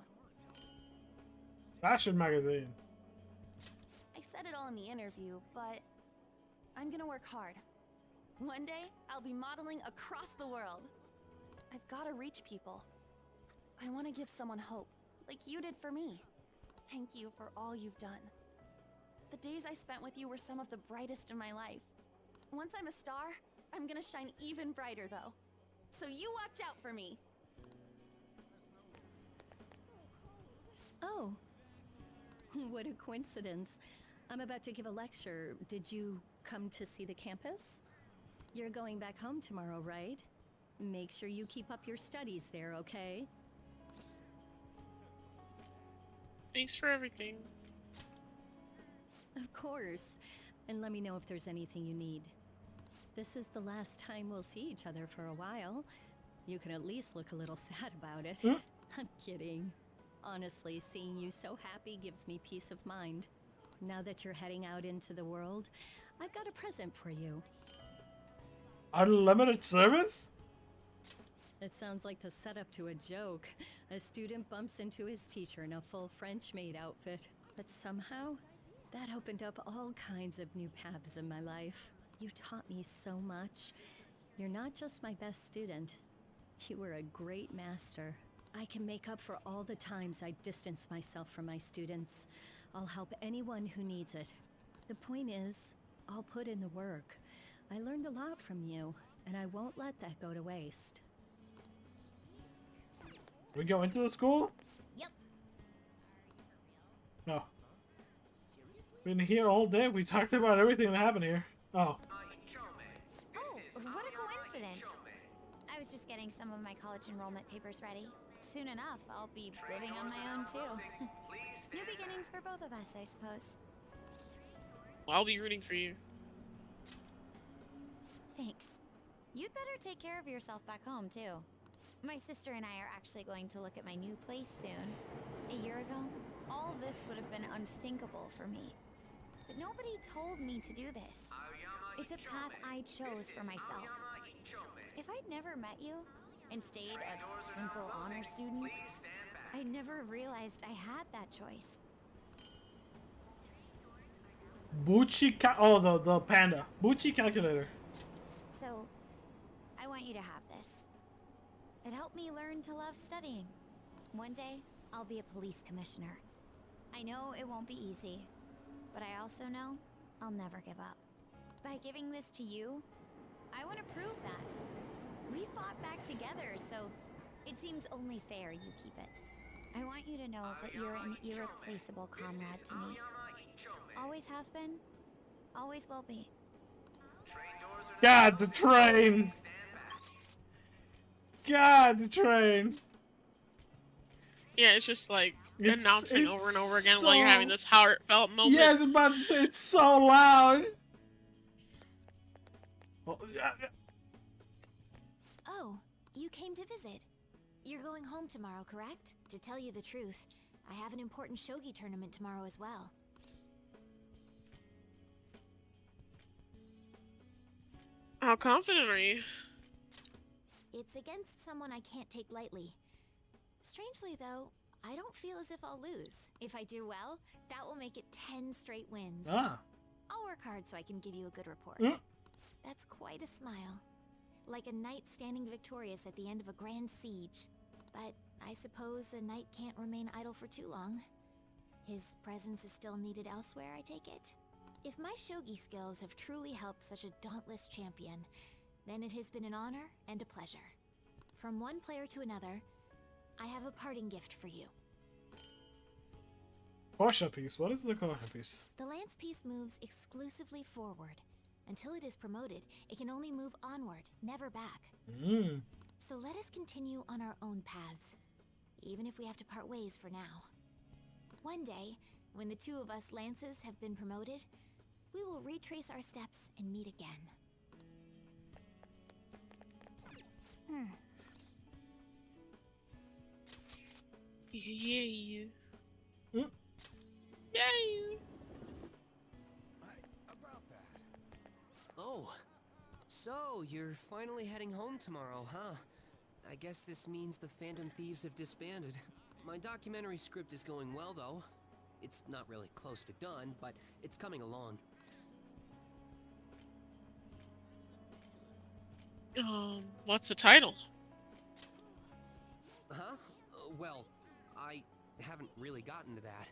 Fashion magazine. I said it all in the interview, but I'm gonna work hard. One day, I'll be modeling across the world. I've gotta reach people. I want to give someone hope, like you did for me. Thank you for all you've done. The days I spent with you were some of the brightest in my life. Once I'm a star, I'm gonna shine even brighter, though. So you watch out for me. Oh. What a coincidence. I'm about to give a lecture. Did you come to see the campus? You're going back home tomorrow, right? Make sure you keep up your studies there, okay? Thanks for everything. Of course. And let me know if there's anything you need. This is the last time we'll see each other for a while. You can at least look a little sad about it. I'm kidding. Honestly, seeing you so happy gives me peace of mind. Now that you're heading out into the world, I've got a present for you. Unlimited service? It sounds like the setup to a joke. A student bumps into his teacher in a full French maid outfit. But somehow, that opened up all kinds of new paths in my life. You taught me so much. You're not just my best student. You were a great master. I can make up for all the times I distanced myself from my students. I'll help anyone who needs it. The point is, I'll put in the work. I learned a lot from you, and I won't let that go to waste. We go into the school? Yep. No. Been here all day. We talked about everything that happened here. Oh. Oh, what a coincidence. I was just getting some of my college enrollment papers ready. Soon enough, I'll be living on my own too. New beginnings for both of us, I suppose. I'll be rooting for you. Thanks. You'd better take care of yourself back home too. My sister and I are actually going to look at my new place soon. A year ago, All this would have been unthinkable for me. But nobody told me to do this. It's a path I chose for myself. If I'd never met you and stayed a simple honor student, I'd never realized I had that choice. The panda. Bucci calculator. So, I want you to have this. It helped me learn to love studying. One day, I'll be a police commissioner. I know it won't be easy, but I also know I'll never give up. By giving this to you, I want to prove that. We fought back together, so it seems only fair you keep it. I want you to know that you're an irreplaceable comrade to me. Always have been, always will be. God, the train! God, the train! Yeah, it's just like announcing over and over again so... while you're having this heartfelt moment. Yeah, I was about to say it's so loud! Oh, you came to visit. You're going home tomorrow, correct? To tell you the truth, I have an important shogi tournament tomorrow as well. How confident are you? It's against someone I can't take lightly. Strangely, though, I don't feel as if I'll lose. If I do well, that will make it 10 straight wins. Ah. I'll work hard so I can give you a good report. That's quite a smile. Like a knight standing victorious at the end of a grand siege. But I suppose a knight can't remain idle for too long. His presence is still needed elsewhere, I take it? If my shogi skills have truly helped such a dauntless champion, then it has been an honor and a pleasure. From one player to another, I have a parting gift for you. Caution piece. What is the caution piece? The lance piece moves exclusively forward. Until it is promoted, it can only move onward, never back. So let us continue on our own paths, even if we have to part ways for now. One day, when the two of us lances have been promoted, we will retrace our steps and meet again. Yeah. Mm. Yeah. About that. Oh, so you're finally heading home tomorrow, huh? I guess this means the Phantom Thieves have disbanded. My documentary script is going well, though. It's not really close to done, but it's coming along. What's the title? Huh? Well, I haven't really gotten to that.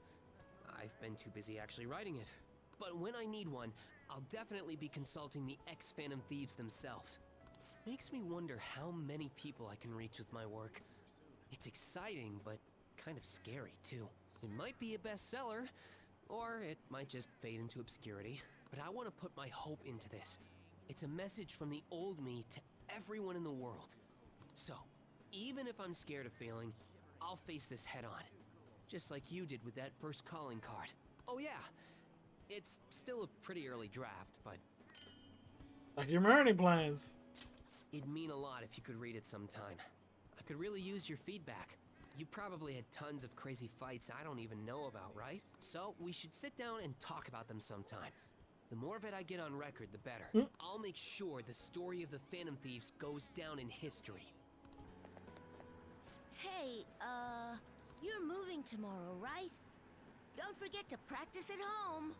I've been too busy actually writing it. But when I need one, I'll definitely be consulting the ex-Phantom Thieves themselves. Makes me wonder how many people I can reach with my work. It's exciting, but kind of scary, too. It might be a bestseller, or it might just fade into obscurity. But I want to put my hope into this. It's a message from the old me to everyone in the world. So, even if I'm scared of failing, I'll face this head on. Just like you did with that first calling card. Oh yeah, it's still a pretty early draft, but... Like your marketing plans. It'd mean a lot if you could read it sometime. I could really use your feedback. You probably had tons of crazy fights I don't even know about, right? So we should sit down and talk about them sometime. The more of it I get on record, the better. I'll make sure the story of the Phantom Thieves goes down in history. Hey, you're moving tomorrow, right? Don't forget to practice at home.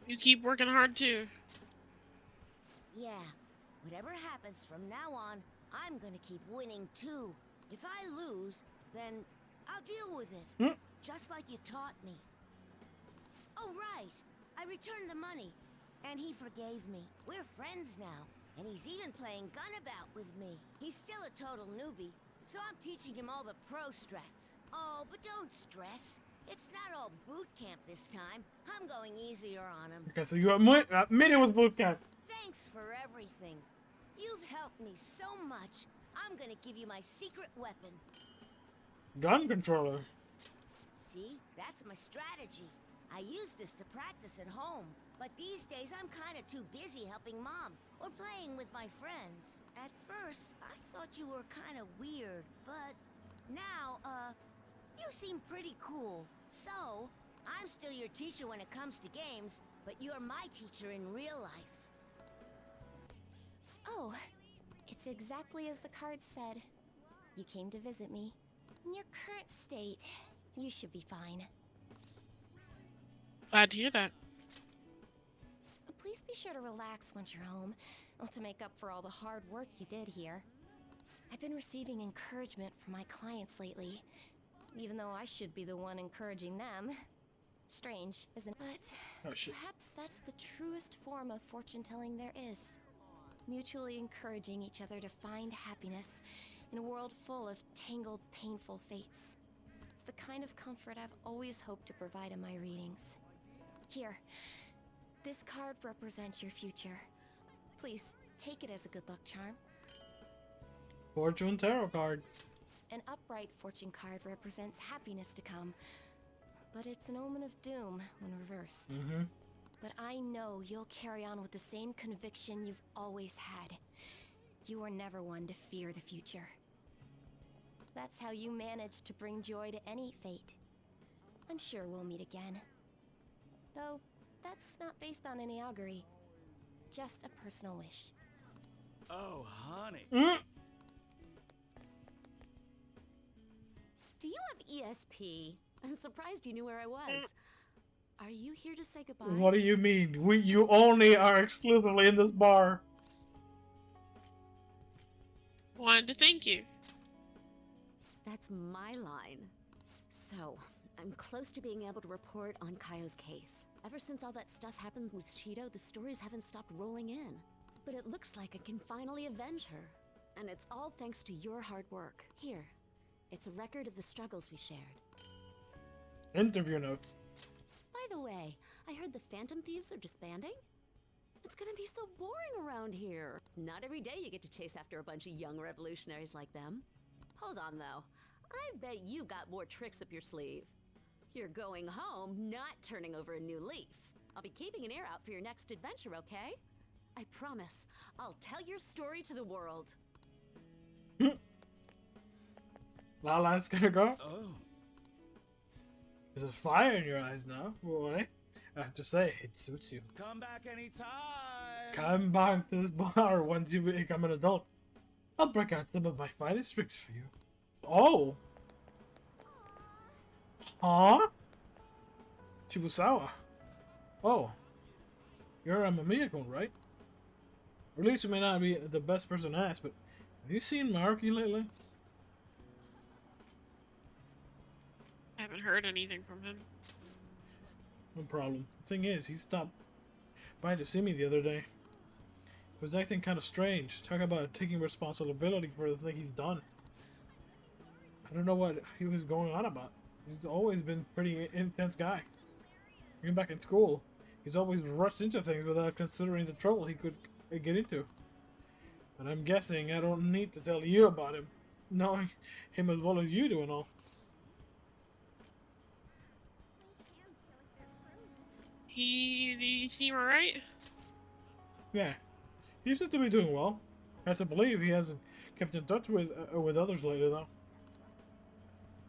You keep working hard too. Yeah, whatever happens from now on, I'm gonna keep winning too. If I lose, then I'll deal with it. Just like you taught me. Oh, right. I returned the money, and he forgave me. We're friends now, and he's even playing Gunabout with me. He's still a total newbie, so I'm teaching him all the pro strats. Oh, but don't stress. It's not all boot camp this time. I'm going easier on him. Okay, so you admit it was boot camp. Thanks for everything. You've helped me so much. I'm gonna give you my secret weapon. Gun controller. See, that's my strategy. I use this to practice at home, but these days I'm kinda too busy helping Mom or playing with my friends. At first, I thought you were kinda weird, but now, You seem pretty cool. So, I'm still your teacher when it comes to games, but you're my teacher in real life. Oh, it's exactly as the card said. You came to visit me. In your current state, you should be fine. Glad to hear that. Please be sure to relax once you're home, to make up for all the hard work you did here. I've been receiving encouragement from my clients lately, even though I should be the one encouraging them. Strange, isn't it? But perhaps that's the truest form of fortune-telling there is. Mutually encouraging each other to find happiness in a world full of tangled, painful fates. It's the kind of comfort I've always hoped to provide in my readings. Here, this card represents your future. Please, take it as a good luck charm. Fortune Tarot card. An upright fortune card represents happiness to come, but it's an omen of doom when reversed. But I know you'll carry on with the same conviction you've always had. You are never one to fear the future. That's how you manage to bring joy to any fate. I'm sure we'll meet again. Though, that's not based on any augury. Just a personal wish. Oh, honey. Do you have ESP? I'm surprised you knew where I was. Are you here to say goodbye? What do you mean? You only are exclusively in this bar. Wanted to thank you. That's my line. So, I'm close to being able to report on Kaio's case. Ever since all that stuff happened with Shido, the stories haven't stopped rolling in. But it looks like I can finally avenge her. And it's all thanks to your hard work. Here, it's a record of the struggles we shared. Interview notes. By the way, I heard the Phantom Thieves are disbanding? It's gonna be so boring around here. Not every day you get to chase after a bunch of young revolutionaries like them. Hold on, though. I bet you got more tricks up your sleeve. You're going home, not turning over a new leaf. I'll be keeping an ear out for your next adventure, okay? I promise, I'll tell your story to the world. Lala's gonna go? Oh. There's a fire in your eyes now, boy. I have to say, it suits you. Come back anytime. Come back to this bar once you become an adult. I'll break out some of my finest tricks for you. Oh! Huh? Shibusawa. Oh. You're a Mamiya-kun, right? Or at least you may not be the best person to ask, but have you seen Maruki lately? I haven't heard anything from him. No problem. The thing is, he stopped by to see me the other day. He was acting kind of strange. Talk about taking responsibility for the thing he's done. I don't know what he was going on about. He's always been a pretty intense guy. Even back in school, he's always rushed into things without considering the trouble he could get into. But I'm guessing I don't need to tell you about him, knowing him as well as you do and all. He seem alright? Yeah, he seems to be doing well. I have to believe he hasn't kept in touch with others lately, though.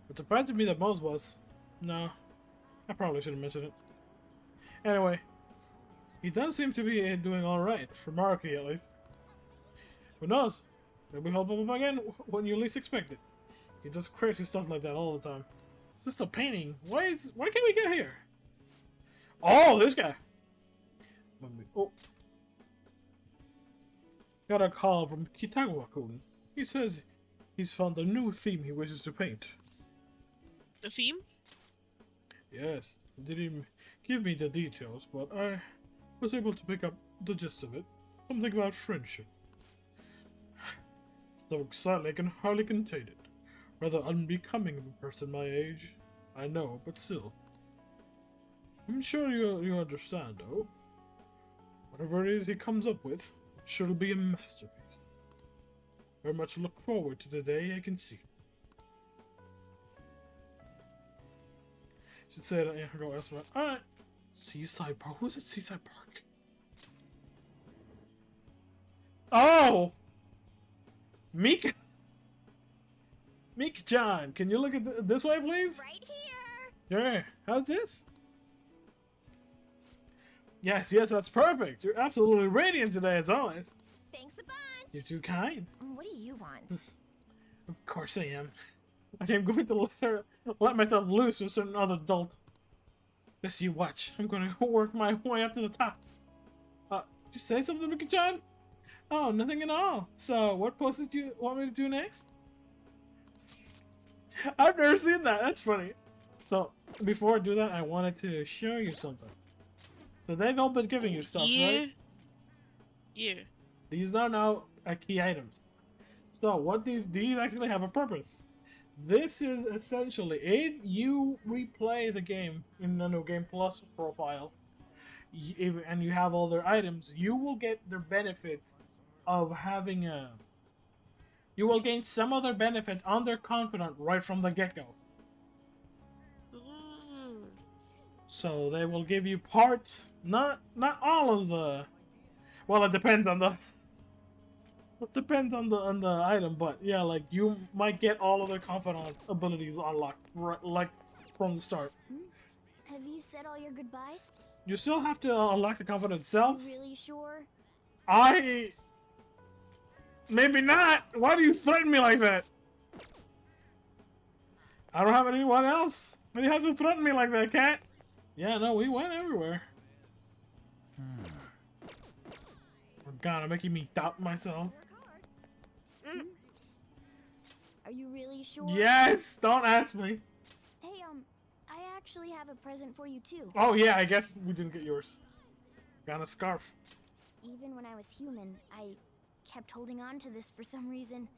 What surprised me the most was... No, I probably shouldn't mention it. Anyway, he does seem to be doing alright, for Maruki at least. Who knows? Maybe he'll pop up again when you least expect it. He does crazy stuff like that all the time. It's just a painting. Why can't we get here? Oh, this guy! Oh. Got a call from Kitagawa-kun. He says he's found a new theme he wishes to paint. The theme? Yes, he didn't give me the details, but I was able to pick up the gist of it. Something about friendship. So exciting I can hardly contain it. Rather unbecoming of a person my age. I know, but still. I'm sure you understand, though. Whatever it is he comes up with, I'm sure it'll be a masterpiece. Very much look forward to the day I can see it. She said, yeah, go ask about. Alright. Seaside Park? Who's at Seaside Park? Oh! Mika? Miki-chan, can you look at this way, please? Right here. Sure. How's this? Yes, yes, that's perfect. You're absolutely radiant today, as always. Thanks a bunch. You're too kind. What do you want? Of course I am. I am going to let myself loose with certain other adult. Just you watch. I'm going to work my way up to the top. Just say something, Miki-chan? Oh, nothing at all. So, what pose did you want me to do next? I've never seen that. That's funny. So, before I do that, I wanted to show you something. So, they've all been giving you stuff, right? Yeah. These are now key items. So, what these actually have a purpose. This is essentially, if you replay the game in the New Game Plus profile, and you have all their items, you will get their benefits of having a... You will gain some of their benefit on their confidant right from the get-go. So they will give you parts, not all of the... Well, it depends on the... It depends on the item, but yeah, like you might get all of their confidant abilities unlocked, like from the start. Have you said all your goodbyes? You still have to unlock the confidant itself. Really sure? Maybe not. Why do you threaten me like that? I don't have anyone else. Why do you have to threaten me like that, cat? Yeah, no, we went everywhere. We're gonna making me doubt myself. Are you really sure? Yes! Don't ask me. Hey, I actually have a present for you too. Oh yeah, I guess we didn't get yours. Got a scarf. Even when I was human, I kept holding on to this for some reason.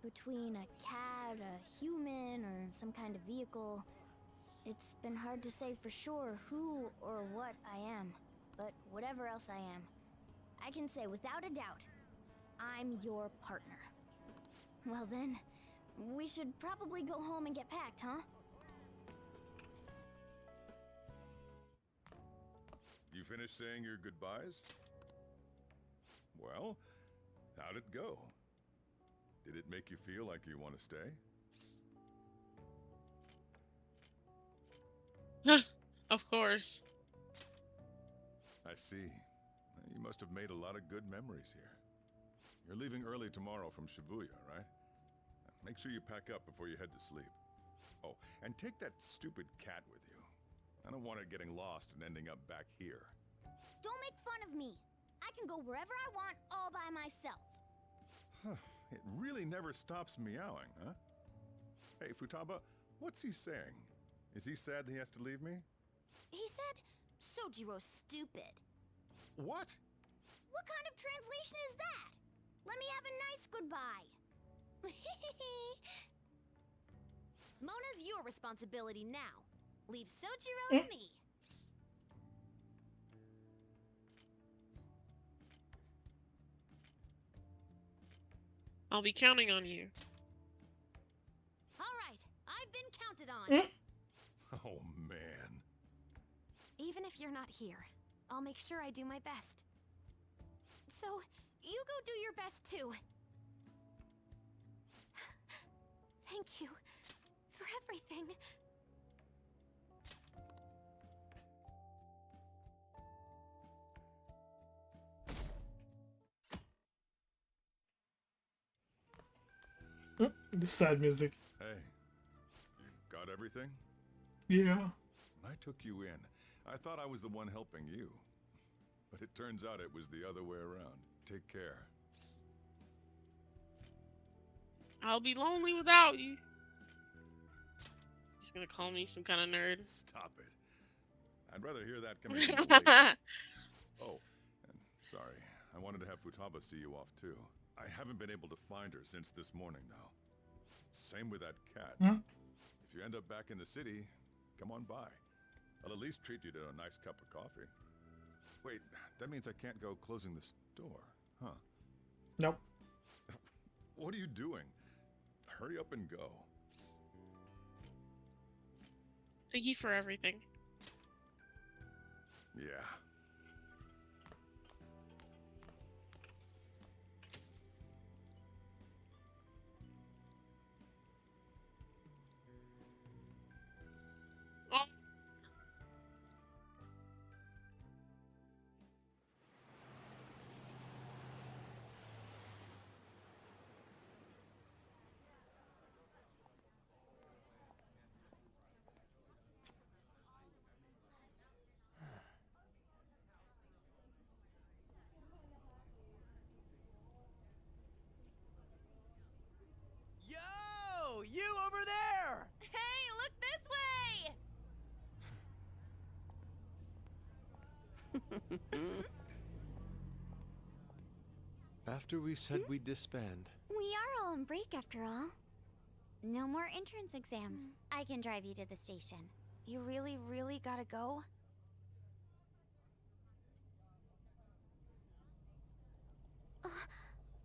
Between a cat, a human, or some kind of vehicle, it's been hard to say for sure who or what I am. But whatever else I am, I can say without a doubt, I'm your partner. Well then, we should probably go home and get packed, huh? You finished saying your goodbyes? Well, how'd it go? Did it make you feel like you want to stay? Of course. I see. You must have made a lot of good memories here. You're leaving early tomorrow from Shibuya, right? Make sure you pack up before you head to sleep. Oh, and take that stupid cat with you. I don't want her getting lost and ending up back here. Don't make fun of me. I can go wherever I want all by myself. It really never stops meowing, huh? Hey, Futaba, what's he saying? Is he sad that he has to leave me? He said, Sojiro's stupid. What? What kind of translation is that? Let me have a nice goodbye. Mona's your responsibility now. Leave Sojiro to me. I'll be counting on you. All right, I've been counted on. Oh, man. Even if you're not here, I'll make sure I do my best. So, you go do your best too. Thank you for everything. The sad music. Hey, you got everything? Yeah. When I took you in, I thought I was the one helping you. But it turns out it was the other way around. Take care. I'll be lonely without you. He's gonna call me some kind of nerd. Stop it. I'd rather hear that coming from the lady. Oh, and sorry. I wanted to have Futaba see you off too. I haven't been able to find her since this morning, though. Same with that cat. If you end up back in the city, come on by. I'll at least treat you to a nice cup of coffee. Wait, that means I can't go closing the store, huh? Nope. What are you doing? Hurry up and go. Thank you for everything. Yeah. After we said we'd disband. We are all on break after all. No more entrance exams. I can drive you to the station. You really, really gotta go?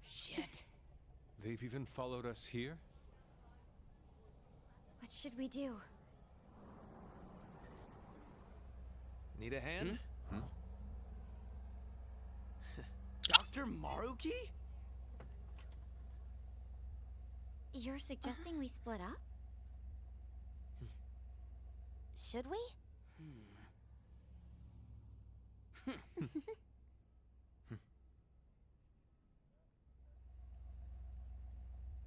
Shit. They've even followed us here? What should we do? Need a hand? Hmm? Dr. Maruki? You're suggesting we split up? Should we?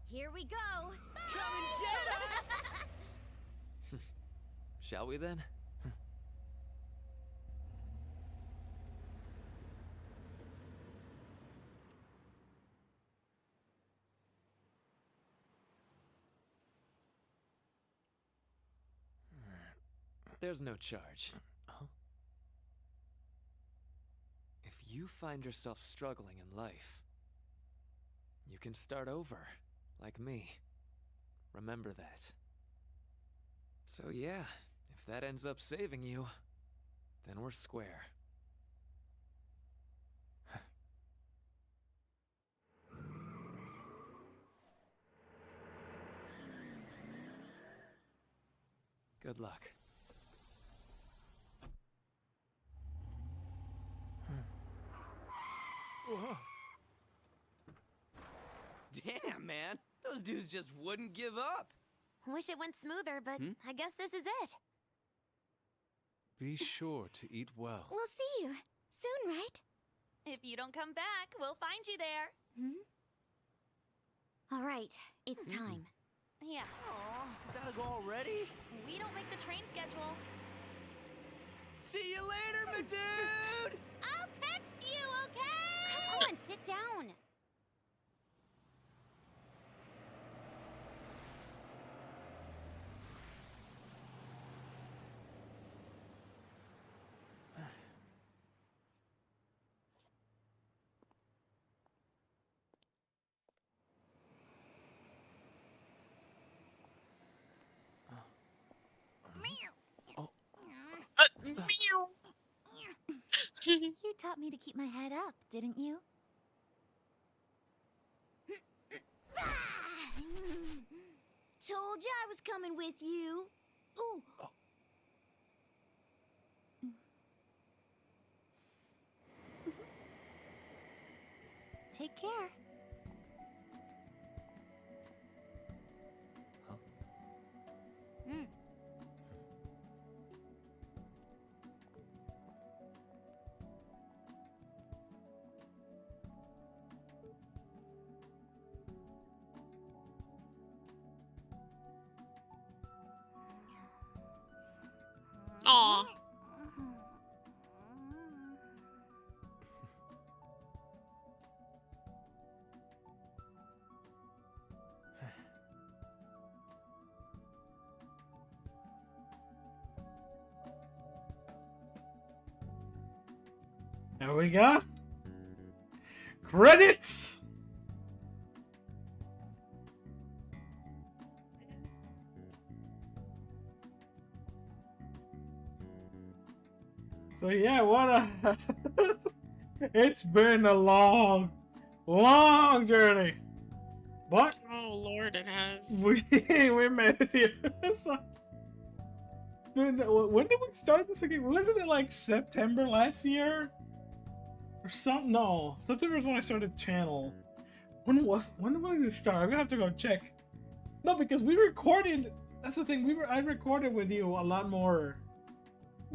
Here we go! Come and get us! Shall we then? There's no charge. If you find yourself struggling in life, you can start over, like me. Remember that. So yeah, if that ends up saving you, then we're square. Good luck. Whoa. Damn, man. Those dudes just wouldn't give up. Wish it went smoother, but I guess this is it. Be sure to eat well. We'll see you soon, right? If you don't come back, we'll find you there. All right, it's time. Yeah. Aw, gotta go already? We don't make the train schedule. See you later, my dude! I'll text you, okay? Come on, sit down. You taught me to keep my head up, didn't you? Told you I was coming with you. Ooh. Take care. Aw. There we go. Credits! So yeah, what a... It's been a long journey. But... Oh lord, it has. We made it here. So, when did we start this again? Wasn't it like September last year? Or something? No. September is when I started the channel. When did we start? I'm gonna have to go check. No, because we recorded... That's the thing, I recorded with you a lot more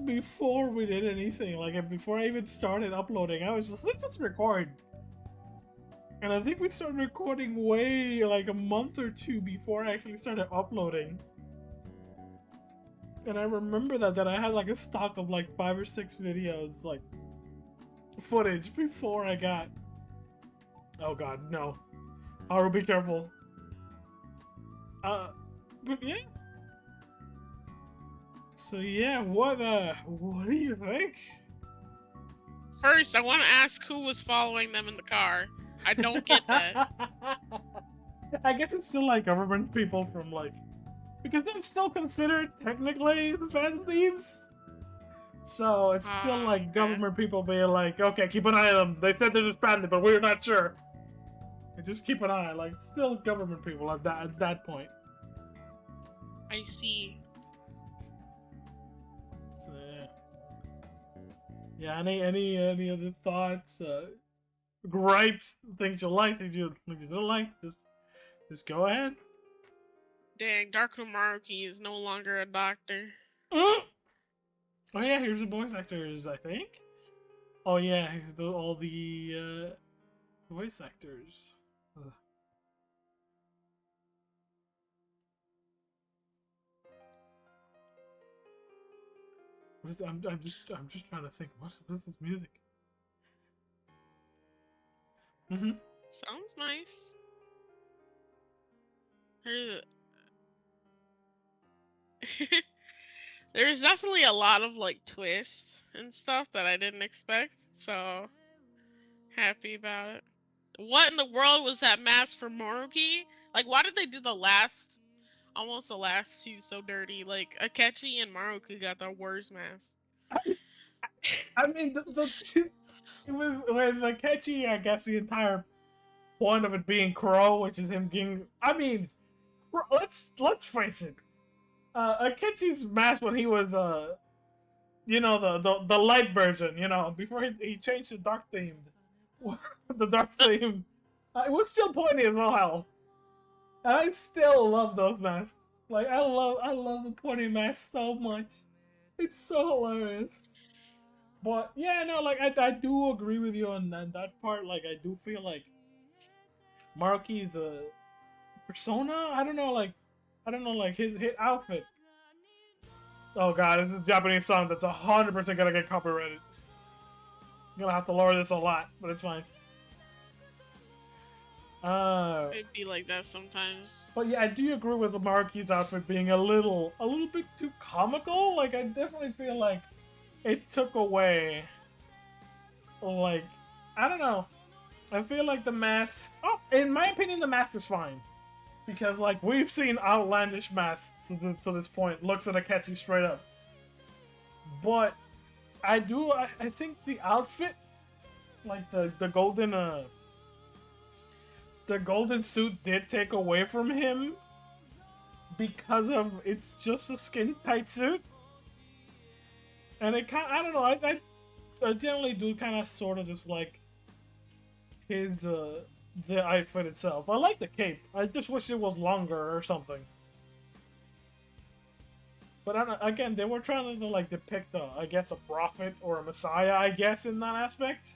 before we did anything. Like, before I even started uploading, I was just, let's just record. And I think we started recording way, like, a month or two before I actually started uploading. And I remember that I had, like, a stock of, like, 5 or 6 videos, like, footage before I got... Oh god, no. Haru, be careful. But yeah. So yeah, what do you think? First, I want to ask who was following them in the car. I don't get that. I guess it's still like government people from like, because they're still considered technically the Phantom Thieves. So it's still like government people being like, okay, keep an eye on them. They said they're disbanded, but we're not sure. And just keep an eye. Like, still government people at that point. I see. So yeah. Any other thoughts? Gripes? Things you like? Things you don't like? Just go ahead. Dang, Darko Maruki is no longer a doctor. Oh yeah, here's the voice actors, I think. Oh yeah, all the voice actors. What is, I'm just trying to think. What is this music? Sounds nice. Here's There's definitely a lot of like twists and stuff that I didn't expect, so happy about it. What in the world was that mask for Moruki? Like, why did they do almost the last two so dirty? Like, Akechi and Maruki got the worst mask. I mean, with Akechi, I guess the entire point of it being Crow, which is him getting. I mean, let's face it. Akechi's mask when he was you know, the light version, you know, before he changed to dark themed, the dark theme, it was still pointy as all hell. And I still love those masks. Like I love the pointy mask so much. It's so hilarious. But yeah, no, like I do agree with you on that part. Like I do feel like Maruki's persona. I don't know, like his outfit. Oh god, this is a Japanese song that's 100% gonna get copyrighted. I'm gonna have to lower this a lot, but it's fine. It'd be like that sometimes. But yeah, I do agree with the Maruki's outfit being a little bit too comical. Like I definitely feel like it took away. Like, I don't know. I feel like the mask. Oh, in my opinion, the mask is fine. Because, like, we've seen outlandish masks to this point. Looks at Akechi straight up. But I think the outfit, like the golden suit did take away from him because of it's just a skin tight suit. And it kind, I don't know, I generally do kind of sort of just like his the outfit itself. I like the cape. I just wish it was longer or something. But I don't, again, they were trying to like depict I guess a prophet or a messiah, I guess, in that aspect.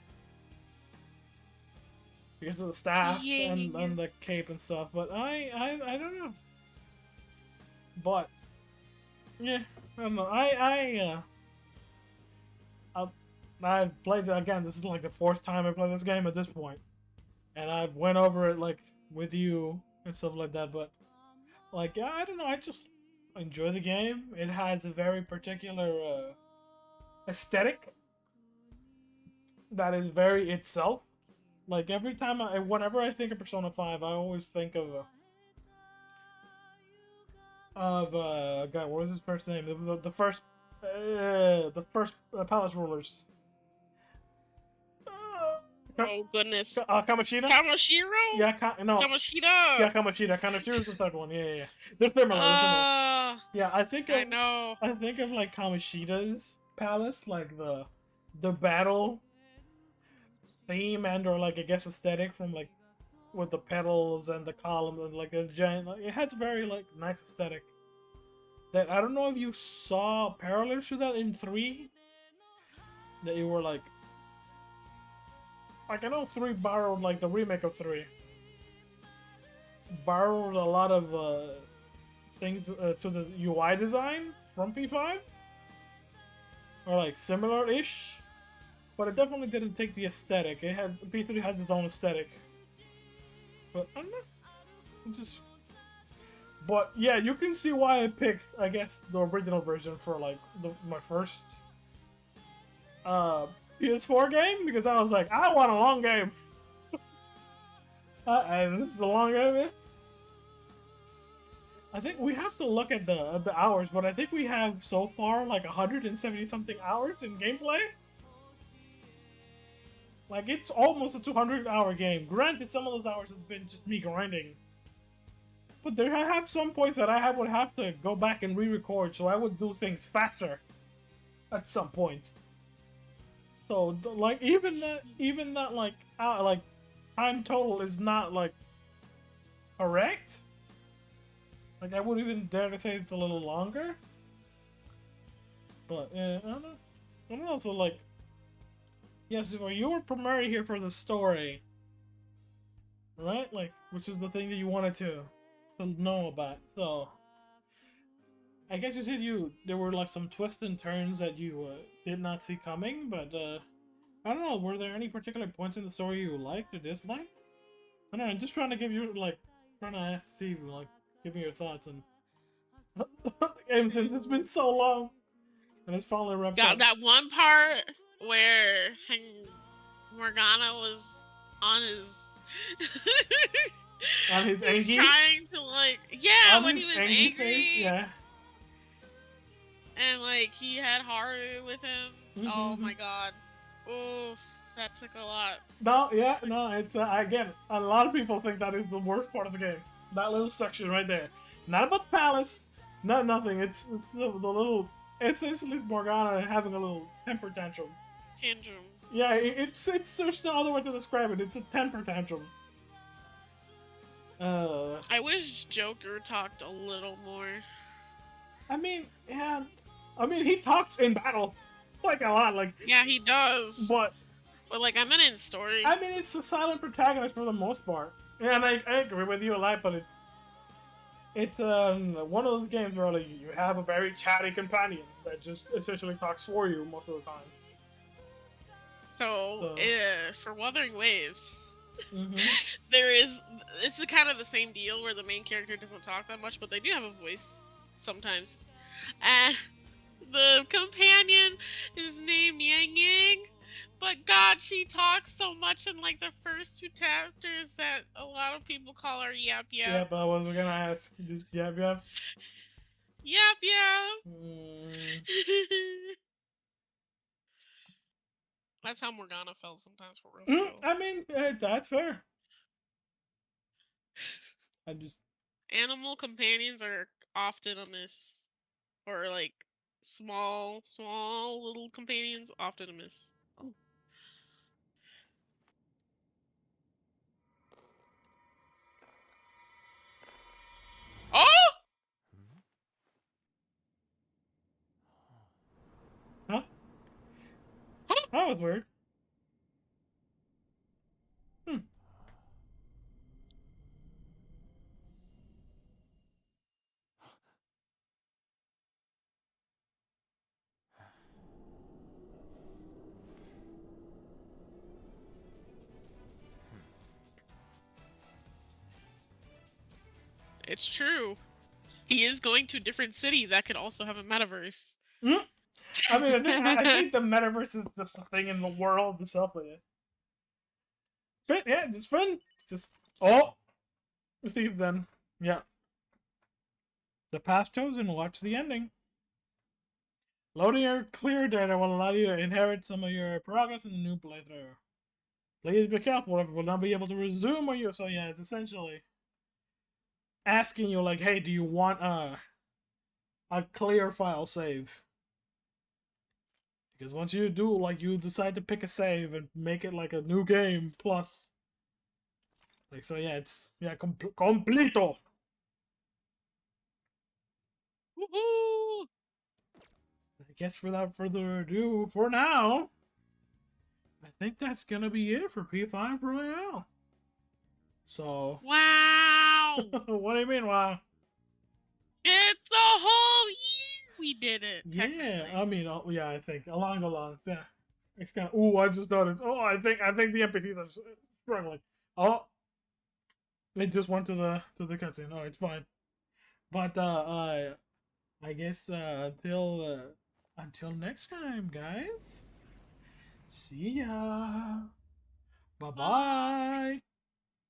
Because of the staff and the cape and stuff. But I don't know. But yeah, I don't know. I've played it again. This is like the 4th time I play this game at this point. And I've went over it like with you and stuff like that, but like I don't know, I just enjoy the game. It has a very particular aesthetic that is very itself. Like every time whenever I think of Persona 5, I always think of God, what was his first name? The first Palace Rulers. Oh goodness. Kamoshida? Kamashiro? Yeah, no. Kamoshida! Yeah, Kamoshida. Kamoshida's the third one. Yeah. They're similar. Yeah, I think of like Kamoshida's palace, like the battle theme and or like I guess aesthetic from like with the petals and the columns and like a giant. Like, it has very like nice aesthetic. That I don't know if you saw parallels to that in 3. That you were like I know 3 borrowed, like the remake of 3, borrowed a lot of things to the UI design from P5, or like similar-ish, but it definitely didn't take the aesthetic. P3 has its own aesthetic, but I don't know, but yeah, you can see why I picked, I guess, the original version for like my first PS4 game, because I was like, I want a long game. This is a long game. I think we have to look at the hours, but I think we have so far like 170 something hours in gameplay. Like it's almost a 200-hour game. Granted, some of those hours has been just me grinding, but there have some points that I would have to go back and re-record, so I would do things faster at some points. So like even that like time total is not like correct. Like I wouldn't even dare to say it's a little longer. But I don't know. I don't know. So like, yes, you were primarily here for the story, right? Like, which is the thing that you wanted to know about. So I guess you said there were like some twists and turns that you did not see coming, but I don't know. Were there any particular points in the story you liked or disliked? I don't know. I'm just trying to give you trying to ask Steve give me your thoughts on the game since it's been so long and it's finally wrapped up. That one part where Morgana was on his on his He's trying to on when he was angry. Face, yeah. And he had Haru with him. Oh my god. Oof. That took a lot. No, yeah, no, it's again, a lot of people think that is the worst part of the game. That little section right there. Not about the palace, nothing. It's the little, essentially Morgana having a little temper tantrum. Yeah, it's there's no other way to describe it. It's a temper tantrum. I wish Joker talked a little more. I mean, yeah. I mean, he talks in battle, a lot, Yeah, he does. But I meant in story. I mean, it's a silent protagonist for the most part. Yeah, and I agree with you a lot, but it's one of those games where you have a very chatty companion that just essentially talks for you most of the time. So for Wuthering Waves, mm-hmm. It's kind of the same deal where the main character doesn't talk that much, but they do have a voice sometimes. And the companion is named Yang Yang, but God, she talks so much in the first 2 chapters that a lot of people call her Yap Yap. Yeah, but I was gonna ask, just Yap Yap? Yap Yap! That's how Morgana felt sometimes for real. I mean, that's fair. I'm just... Animal companions are often a miss. Or small little companions, often a miss. Oh! Huh? That was weird. It's true. He is going to a different city that could also have a metaverse. I mean, I think the metaverse is just a thing in the world itself with it. But yeah, just fun. Steve's done. Yeah. The path chosen. Watch the ending. Loading your clear data will allow you to inherit some of your progress in the new playthrough. Please be careful, it will not be able to resume on you. So yeah, it's essentially asking you hey, do you want a clear file save? Because once you do, you decide to pick a save and make it a new game plus. So yeah, it's completo. Woohoo! I guess without further ado, for now, I think that's gonna be it for P5 Royale. So. Wow! What do you mean, wow? It's the whole year we did it. Yeah, I mean, yeah, I think along the lines, yeah. It's kind of. I just noticed. I think the NPCs are struggling. It just went to the cutscene. Oh, it's fine. But I guess until next time, guys. See ya. Bye bye.